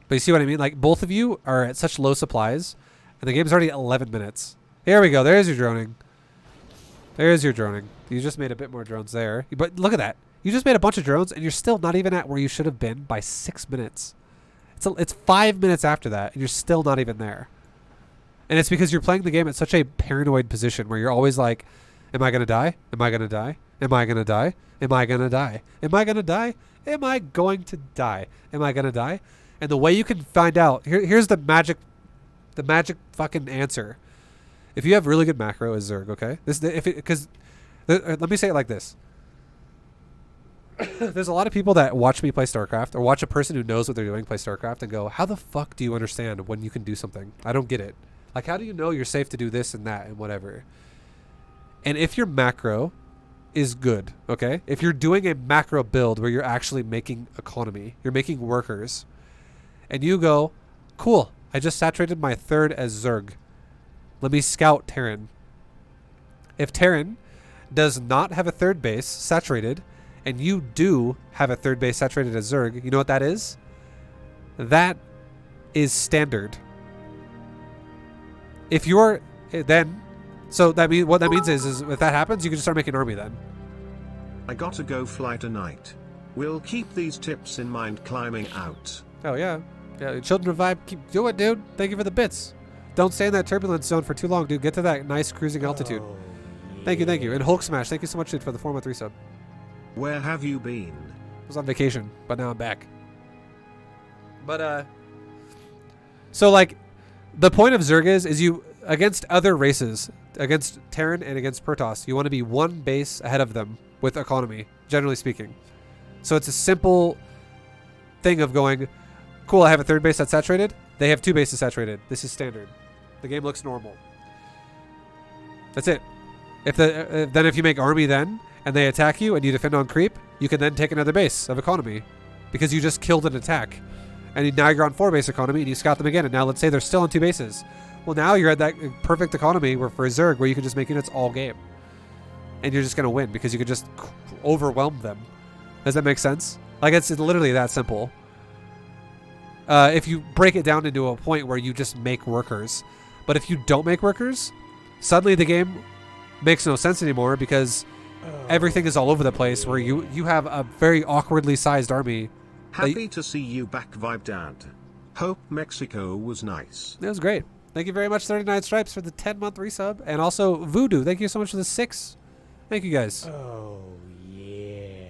But you see what I mean? Like, both of you are at such low supplies, and the game's already at 11 minutes. Here we go. There's your droning. There's your droning. You just made a bit more drones there. But look at that. You just made a bunch of drones, and you're still not even at where you should have been by 6 minutes. It's 5 minutes after that, and you're still not even there. And it's because you're playing the game at such a paranoid position where you're always like, am I going to die? Am I going to die? Am I going to die? Am I going to die? Am I going to die? Am I going to die? Am I going to die? And the way you can find out, here's the magic fucking answer. If you have really good macro as Zerg, okay? Let me say it like this. There's a lot of people that watch me play StarCraft or watch a person who knows what they're doing play StarCraft and go, how the fuck do you understand when you can do something? I don't get it. Like, how do you know you're safe to do this and that and whatever? And if your macro is good, okay? If you're doing a macro build where you're actually making economy, you're making workers, and you go, cool, I just saturated my third as Zerg. Let me scout Terran. If Terran does not have a third base saturated, and you do have a third base saturated as Zerg, you know what that is? That is standard. If you're then, so that means what that means is if that happens, you can just start making army then. I gotta go fly tonight. We'll keep these tips in mind climbing out. Oh yeah. Yeah, Children of ViBE, keep do it, dude. Thank you for the bits. Don't stay in that turbulence zone for too long, dude. Get to that nice cruising altitude. Oh, yeah. Thank you. And Hulk Smash, thank you so much, dude, for the 4-month resub. Where have you been? I was on vacation, but now I'm back. But so like the point of Zerg is you against other races, against Terran and against Protoss, you want to be one base ahead of them with economy, generally speaking. So it's a simple thing of going, cool, I have a third base that's saturated. They have 2 bases saturated. This is standard. The game looks normal. That's it. Then if you make army then, and they attack you and you defend on creep, you can then take another base of economy because you just killed an attack. And now you're on 4 base economy and you scout them again. And now let's say they're still on 2 bases. Well, now you're at that perfect economy for Zerg where you can just make units all game. And you're just going to win because you can just overwhelm them. Does that make sense? Like, it's literally that simple. If you break it down into a point where you just make workers. But if you don't make workers, suddenly the game makes no sense anymore because everything is all over the place where you have a very awkwardly sized army. Happy to see you back, ViBE Dad. Hope Mexico was nice. That was great. Thank you very much, 39 Stripes, for the 10-month resub. And also Voodoo, thank you so much for the 6. Thank you, guys. Oh, yeah.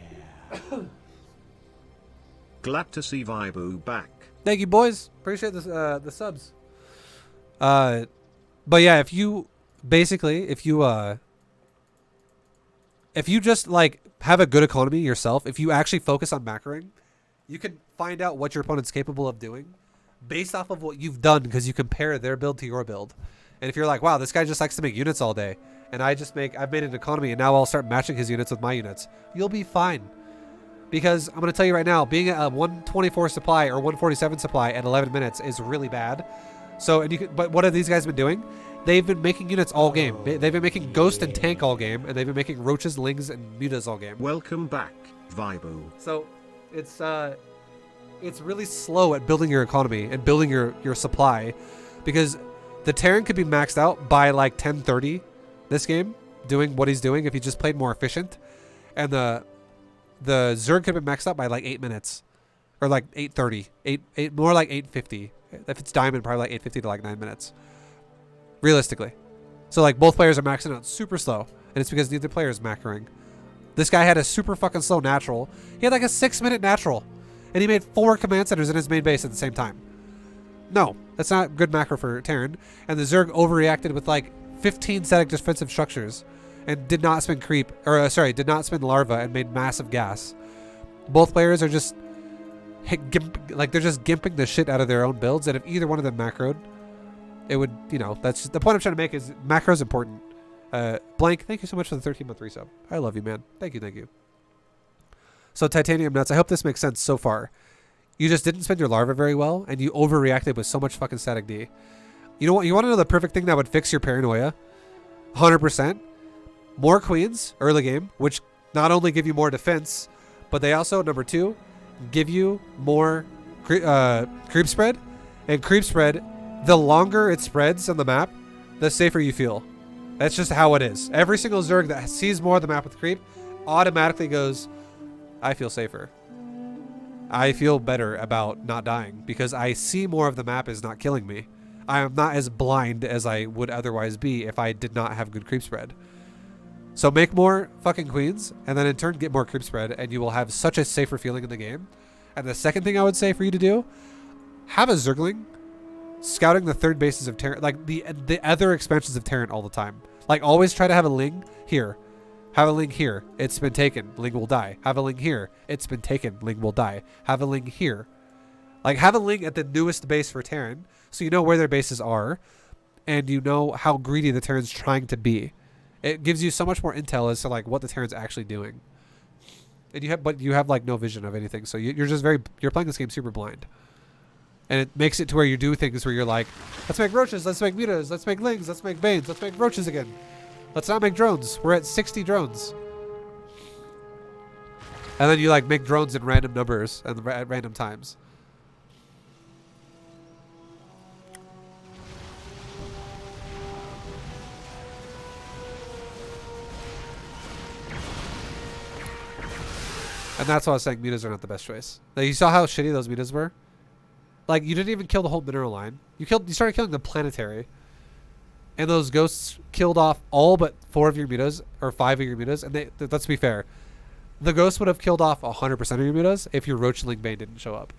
Glad to see ViBE back. Thank you, boys. Appreciate the subs. But yeah, if you just like have a good economy yourself, if you actually focus on macroing, you can find out what your opponent's capable of doing based off of what you've done because you compare their build to your build. And if you're like, wow, this guy just likes to make units all day, and I've made an economy, and now I'll start matching his units with my units, you'll be fine. Because I'm going to tell you right now, being at a 124 supply or 147 supply at 11 minutes is really bad. So, but what have these guys been doing? They've been making units all game. They've been making Ghost and Tank all game, and they've been making Roaches, Lings, and Mutas all game. Welcome back, ViBE. So, it's really slow at building your economy and building your supply, because the Terran could be maxed out by like 10:30 this game, doing what he's doing if he just played more efficient, and the Zerg could be maxed out by like 8 minutes, or like 8:30, more like 8:50. If it's Diamond, probably like 8:50 to like 9 minutes. Realistically. So like both players are maxing out super slow, and it's because neither player is macroing. This guy had a super fucking slow natural. He had like a 6-minute natural. And he made 4 command centers in his main base at the same time. No, that's not good macro for Terran. And the Zerg overreacted with like 15 static defensive structures and did not spend creep, or did not spend larva and made massive gas. Both players are just they're just gimping the shit out of their own builds, and if either one of them macroed, it would, that's just, the point I'm trying to make is macro's important. Blank, thank you so much for the 13-month resub. I love you, man. Thank you. So Titanium Nuts, I hope this makes sense so far. You just didn't spend your larva very well, and you overreacted with so much fucking static D. You know what? You want to know the perfect thing that would fix your paranoia? 100%. More queens early game, which not only give you more defense, but they also, number 2, give you more creep spread. And creep spread, the longer it spreads on the map, the safer you feel. That's just how it is. Every single Zerg that sees more of the map with creep automatically goes, I feel safer. I feel better about not dying because I see more of the map is not killing me. I am not as blind as I would otherwise be if I did not have good creep spread. So make more fucking queens, and then in turn get more creep spread, and you will have such a safer feeling in the game. And the second thing I would say for you to do, have a Zergling scouting the third bases of Terran, like the other expansions of Terran all the time. Like always try to have a Ling here. Have a Ling here. It's been taken. Ling will die. Have a Ling here. It's been taken. Ling will die. Have a Ling here. Like have a Ling at the newest base for Terran, so you know where their bases are, and you know how greedy the Terran's trying to be. It gives you so much more intel as to like what the Terran's actually doing. And you have like no vision of anything, so you're just you're playing this game super blind. And it makes it to where you do things where you're like, let's make roaches, let's make mutas, let's make lings, let's make banes, let's make roaches again. Let's not make drones. We're at 60 drones. And then you like make drones in random numbers and at random times. And that's why I was saying mutas are not the best choice. Like, you saw how shitty those mutas were? Like, you didn't even kill the whole mineral line. You started killing the planetary. And those ghosts killed off all but 4 of your mutas, or 5 of your mutas. And let's be fair. The ghosts would have killed off 100% of your mutas if your Roachling Bane didn't show up.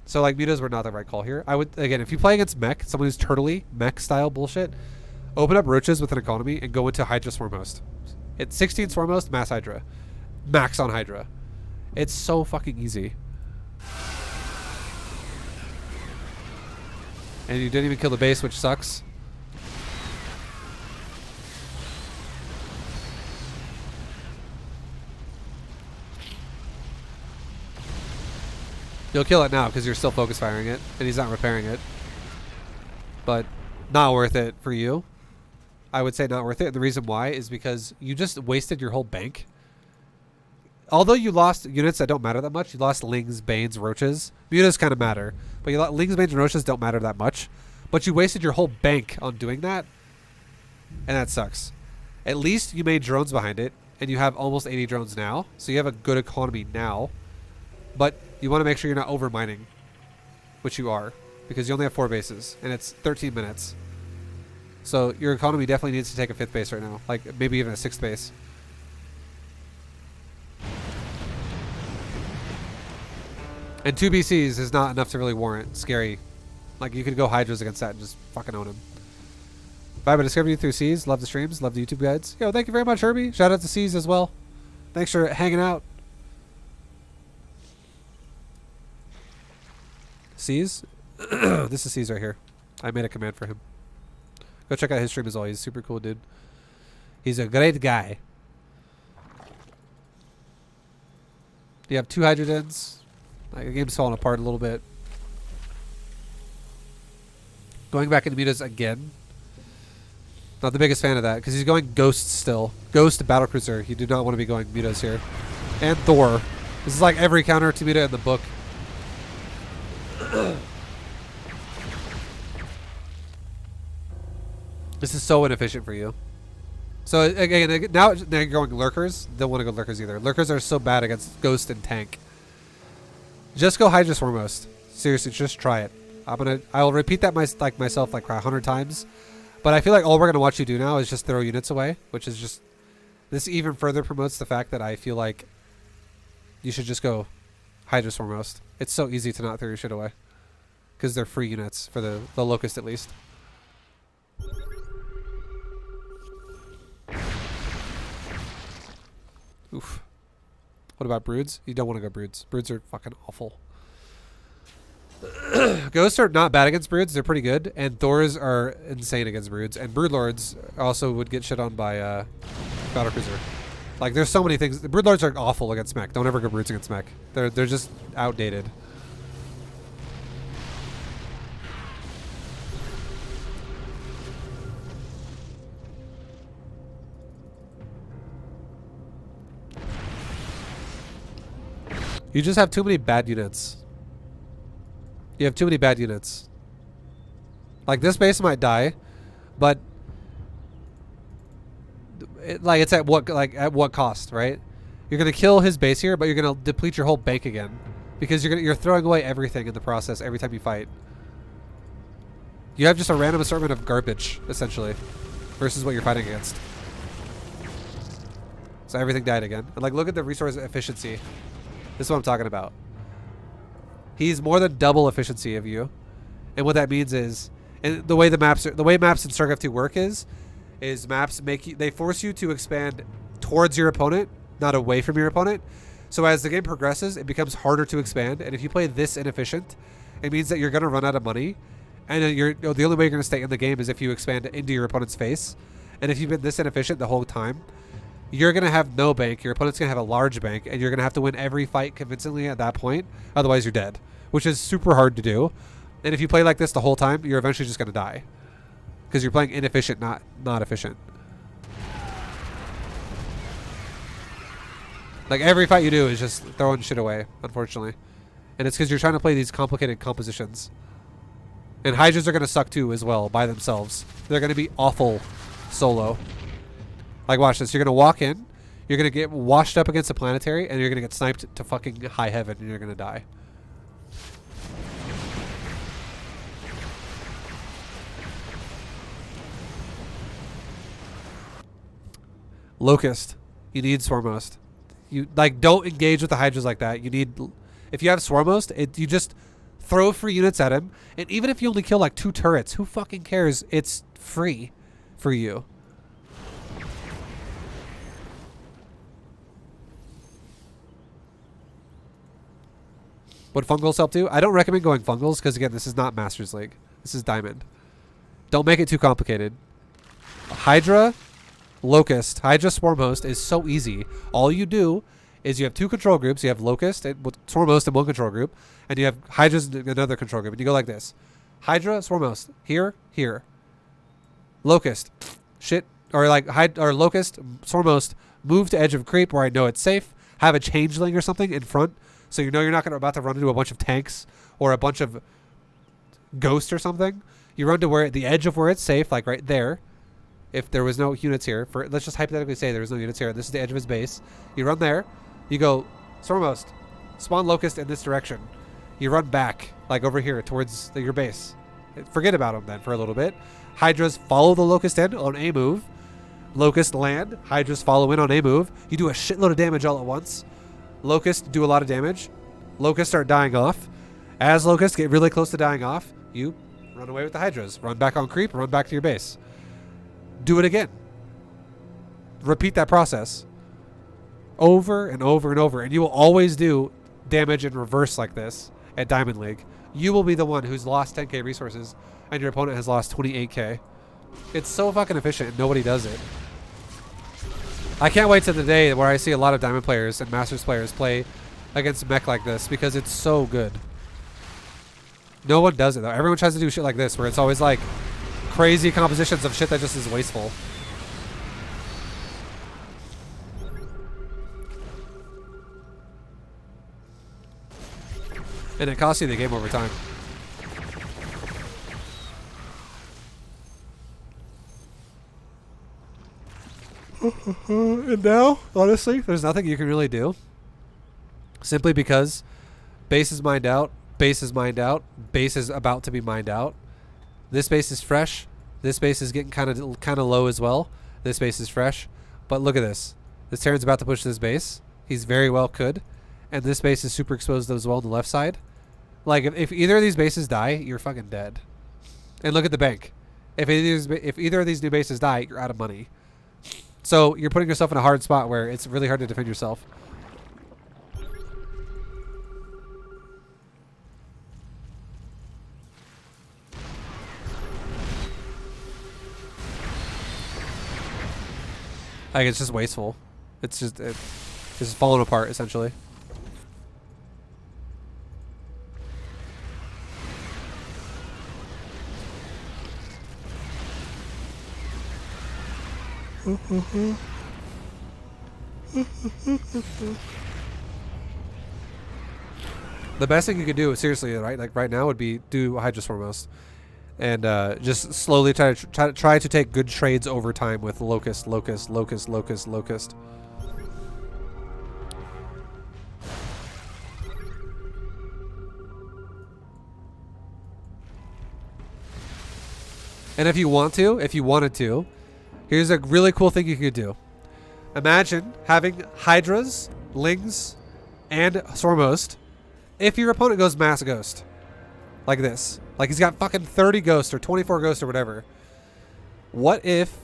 So, like, mutas were not the right call here. I would, again, if you play against mech, someone who's turtley, mech-style bullshit, open up roaches with an economy and go into Hydra Swarmhost. It's 16 Swarmhost, Mass Hydra. Max on Hydra. It's so fucking easy. And you didn't even kill the base, which sucks. You'll kill it now because you're still focus firing it, and he's not repairing it. But not worth it for you. I would say not worth it. And the reason why is because you just wasted your whole bank. Although you lost units that don't matter that much, you lost Lings, Banes, Roaches. Mutas kind of matter. But Lings, Banes, and Roaches don't matter that much. But you wasted your whole bank on doing that. And that sucks. At least you made drones behind it. And you have almost 80 drones now. So you have a good economy now. But you want to make sure you're not overmining. Which you are. Because you only have 4 bases. And it's 13 minutes. So your economy definitely needs to take a 5th base right now. Like maybe even a 6th base. And 2 BCs is not enough to really warrant scary. Like, you could go Hydras against that and just fucking own him. ViBE, I discovered you through C's. Love the streams. Love the YouTube guides. Yo, thank you very much, Herbie. Shout out to C's as well. Thanks for hanging out. C's? This is C's right here. I made a command for him. Go check out his stream as well. He's a super cool dude. He's a great guy. You have 2 Hydrodens. Like, the game's falling apart a little bit. Going back into mutas again. Not the biggest fan of that, because he's going Ghost still. Ghost Battlecruiser. You do not want to be going mutas here. And Thor. This is like every counter to muta in the book. This is so inefficient for you. So, again, now you're going Lurkers. Don't want to go Lurkers either. Lurkers are so bad against Ghost and Tank. Just go Hydra Swarmhost. Seriously, just try it. I'll repeat that myself like 100 times. But I feel like all we're going to watch you do now is just throw units away. Which is just... This even further promotes the fact that I feel like you should just go Hydra Swarmost. It's so easy to not throw your shit away. Because they're free units for the Locust at least. Oof. What about Broods? You don't want to go Broods. Broods are fucking awful. Ghosts are not bad against Broods. They're pretty good. And Thors are insane against Broods. And Broodlords also would get shit on by Battle Cruiser. Like, there's so many things. The Broodlords are awful against mech. Don't ever go Broods against mech. They're just outdated. You just have too many bad units. You have too many bad units. Like, this base might die, but it's at what cost, right? You're gonna kill his base here, but you're gonna deplete your whole bank again because you're throwing away everything in the process every time you fight. You have just a random assortment of garbage essentially, versus what you're fighting against. So everything died again, and like look at the resource efficiency. This is what I'm talking about. He's more than double efficiency of you, and what that means is, and the way maps in StarCraft 2 work is maps they force you to expand towards your opponent, not away from your opponent. So as the game progresses, it becomes harder to expand, and if you play this inefficient, it means that you're gonna run out of money, and the only way you're gonna stay in the game is if you expand into your opponent's face. And if you've been this inefficient the whole time, you're going to have no bank, your opponent's going to have a large bank, and you're going to have to win every fight convincingly at that point. Otherwise, you're dead, which is super hard to do. And if you play like this the whole time, you're eventually just going to die. Because you're playing inefficient, not efficient. Like, every fight you do is just throwing shit away, unfortunately. And it's because you're trying to play these complicated compositions. And Hydras are going to suck too as well, by themselves. They're going to be awful solo. Like, watch this. You're going to walk in, you're going to get washed up against a planetary, and you're going to get sniped to fucking high heaven, and you're going to die. Locust. You need Swarmost. You, like, don't engage with the Hydras like that. You need... If you have Swarmost, you just throw free units at him, and even if you only kill, like, 2 turrets, who fucking cares? It's free for you. Would fungals help too? I don't recommend going fungals because, again, this is not Masters League. This is Diamond. Don't make it too complicated. Hydra, Locust, Hydra Swarmost is so easy. All you do is you have 2 control groups. You have Locust, and Swarmost in 1 control group, and you have Hydra's in another control group. And you go like this. Hydra, Swarmost, here, here. Locust, shit, or like Locust, Swarmost, move to edge of creep where I know it's safe. Have a changeling or something in front. So you know you're not about to run into a bunch of tanks or a bunch of ghosts or something. You run to where the edge of where it's safe, like right there. If there was no units here, let's just hypothetically say there was no units here. This is the edge of his base. You run there. You go Swarmost, spawn Locust in this direction. You run back, like over here towards your base. Forget about him then for a little bit. Hydras follow the Locust in on a move. Locust land. Hydras follow in on a move. You do a shitload of damage all at once. Locusts do a lot of damage. Locusts start dying off. As Locusts get really close to dying off, you run away with the Hydras. Run back on creep, run back to your base. Do it again. Repeat that process. Over and over and over. And you will always do damage in reverse like this at Diamond League. You will be the one who's lost 10k resources and your opponent has lost 28k. It's so fucking efficient and nobody does it. I can't wait to the day where I see a lot of Diamond players and Masters players play against mech like this because it's so good. No one does it though. Everyone tries to do shit like this where it's always like crazy compositions of shit that just is wasteful. And it costs you the game over time. And now, honestly, there's nothing you can really do. Simply because base is mined out, base is mined out, base is about to be mined out. This base is fresh. This base is getting kind of low as well. This base is fresh. But look at this. This Terran's about to push this base. He's very well could. and this base is super exposed as well on the left side, like if either of these bases die, you're fucking dead. And look at the bank. If either of these new bases die, you're out of money. So you're putting yourself in a hard spot where it's really hard to defend yourself. Like, it's just wasteful. It's just falling apart, essentially. The best thing you could do, seriously, right, like right now, would be do Hydra Swarmhost, and just slowly try to take good trades over time with Locust. And if you wanted to, here's a really cool thing you could do. Imagine having Hydras, Lings, and Swarmhost if your opponent goes Mass Ghost. Like this. Like he's got fucking 30 Ghosts or 24 Ghosts or whatever. What if,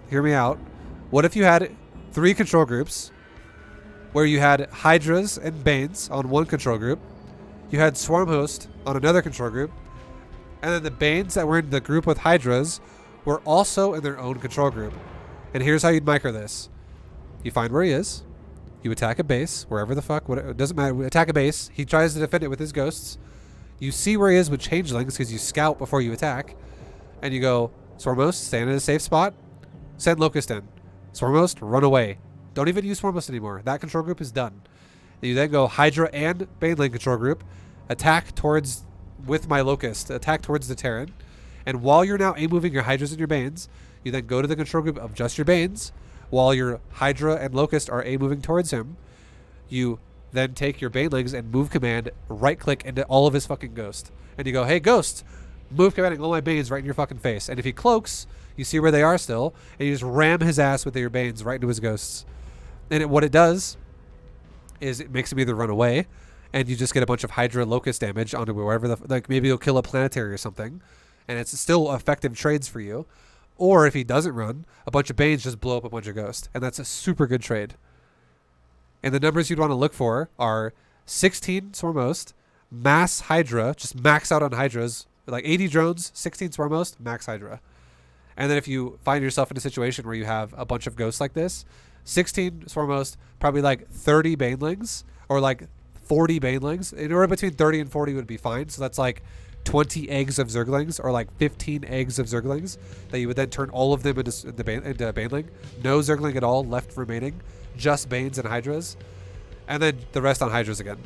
hear me out, what if you had 3 control groups where you had Hydras and Banes on one control group, you had Swarmhost on another control group, and then the Banes that were in the group with Hydras were also in their own control group. And here's how you'd micro this. You find where he is. You attack a base, wherever the fuck, it doesn't matter. Attack a base. He tries to defend it with his ghosts. You see where he is with changelings because you scout before you attack. And you go, Swarmhost, stand in a safe spot. Send Locust in. Swarmhost, run away. Don't even use Swarmhost anymore. That control group is done. You then go Hydra and Baneling control group. Attack towards, with my Locust, attack towards the Terran. And while you're now moving your Hydras and your Banes, you then go to the control group of just your Banes. While your Hydra and Locust are moving towards him, you then take your Banelings and move command, right click into all of his fucking Ghost. And you go, hey Ghost, move commanding all my Banes right in your fucking face. And if he cloaks, you see where they are still, and you just ram his ass with your Banes right into his Ghosts. And what it does is it makes him either run away, and you just get a bunch of Hydra Locust damage onto wherever like maybe you'll kill a planetary or something, and it's still effective trades for you. Or if he doesn't run, a bunch of Banes just blow up a bunch of Ghosts. And that's a super good trade. And the numbers you'd want to look for are 16 Swarmhost, mass Hydra, just max out on Hydras, like 80 drones, 16 Swarmhost, max Hydra. And then if you find yourself in a situation where you have a bunch of Ghosts like this, 16 Swarmhost, probably like 30 Banelings, or like 40 Banelings. Anywhere between 30 and 40 would be fine. So that's like 20 eggs of Zerglings, or like 15 eggs of Zerglings that you would then turn all of them into Baneling. No Zergling at all left remaining, just Banes and Hydras, and then the rest on Hydras again.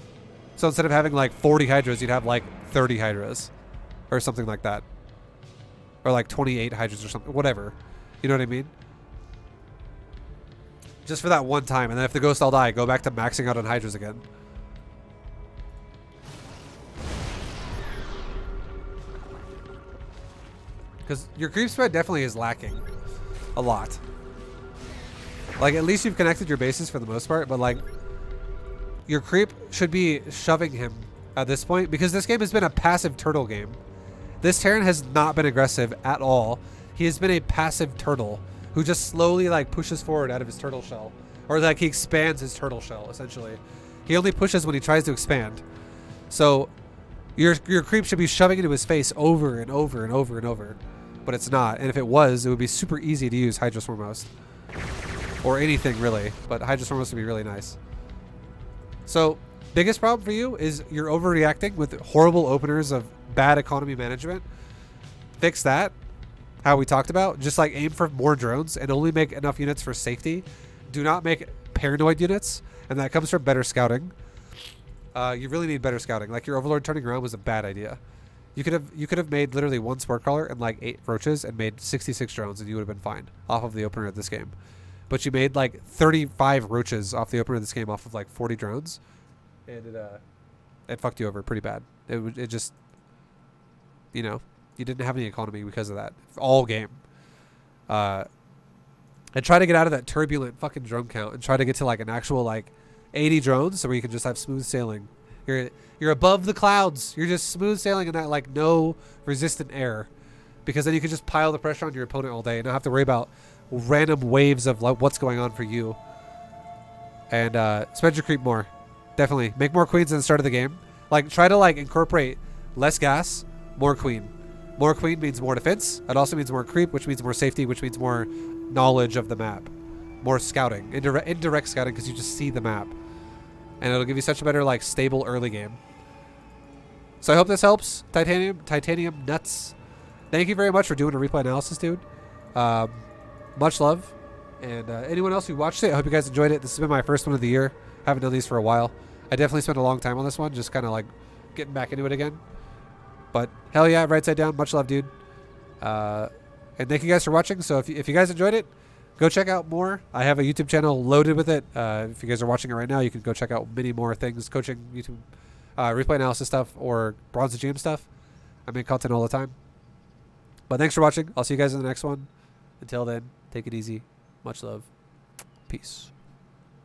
So instead of having like 40 Hydras, you'd have like 30 Hydras or something like that, or like 28 Hydras or something, whatever. You know what I mean? Just for that one time, and then if the Ghosts all die, go back to maxing out on Hydras again. Because your creep spread definitely is lacking a lot. Like, at least you've connected your bases for the most part, but like, your creep should be shoving him at this point, because this game has been a passive turtle game. This Terran has not been aggressive at all. He has been a passive turtle who just slowly like pushes forward out of his turtle shell, or like he expands his turtle shell essentially. He only pushes when he tries to expand. So your creep should be shoving into his face over and over and over and over, but it's not. And if it was, it would be super easy to use Hydra Swarmhost or anything really, but Hydra Swarmhost would be really nice. So biggest problem for you is you're overreacting with horrible openers of bad economy management. Fix that. How we talked about, just like aim for more drones and only make enough units for safety. Do not make paranoid units, and that comes from better scouting. You really need better scouting. Like your Overlord turning around was a bad idea. You could have made literally one Spore Crawler and like 8 roaches and made 66 drones, and you would have been fine off of the opener of this game. But you made like 35 roaches off the opener of this game off of like 40 drones, and it fucked you over pretty bad. It just, you know, you didn't have any economy because of that all game. And try to get out of that turbulent fucking drone count and try to get to like an actual like 80 drones, so where you can just have smooth sailing. You're above the clouds. You're just smooth sailing in that like no resistant air, because then you can just pile the pressure on your opponent all day and not have to worry about random waves of like what's going on for you. And spread your creep more. Definitely make more queens at the start of the game. Like try to like incorporate less gas, more queen. More queen means more defense. It also means more creep, which means more safety, which means more knowledge of the map, more scouting, indirect scouting, because you just see the map, and it'll give you such a better like stable early game. So I hope this helps. Titanium nuts. Thank you very much for doing a replay analysis, dude. Much love, and anyone else who watched it, I hope you guys enjoyed it. This has been my first one of the year. I haven't done these for a while. I definitely spent a long time on this one, just kind of like getting back into it again. But hell yeah, right side down. Much love, dude. And thank you guys for watching. So if you guys enjoyed it, go check out more. I have a YouTube channel loaded with it. If you guys are watching it right now, you can go check out many more things, coaching, YouTube, replay analysis stuff, or Bronze and GM stuff. I make content all the time. But thanks for watching. I'll see you guys in the next one. Until then, take it easy. Much love. Peace.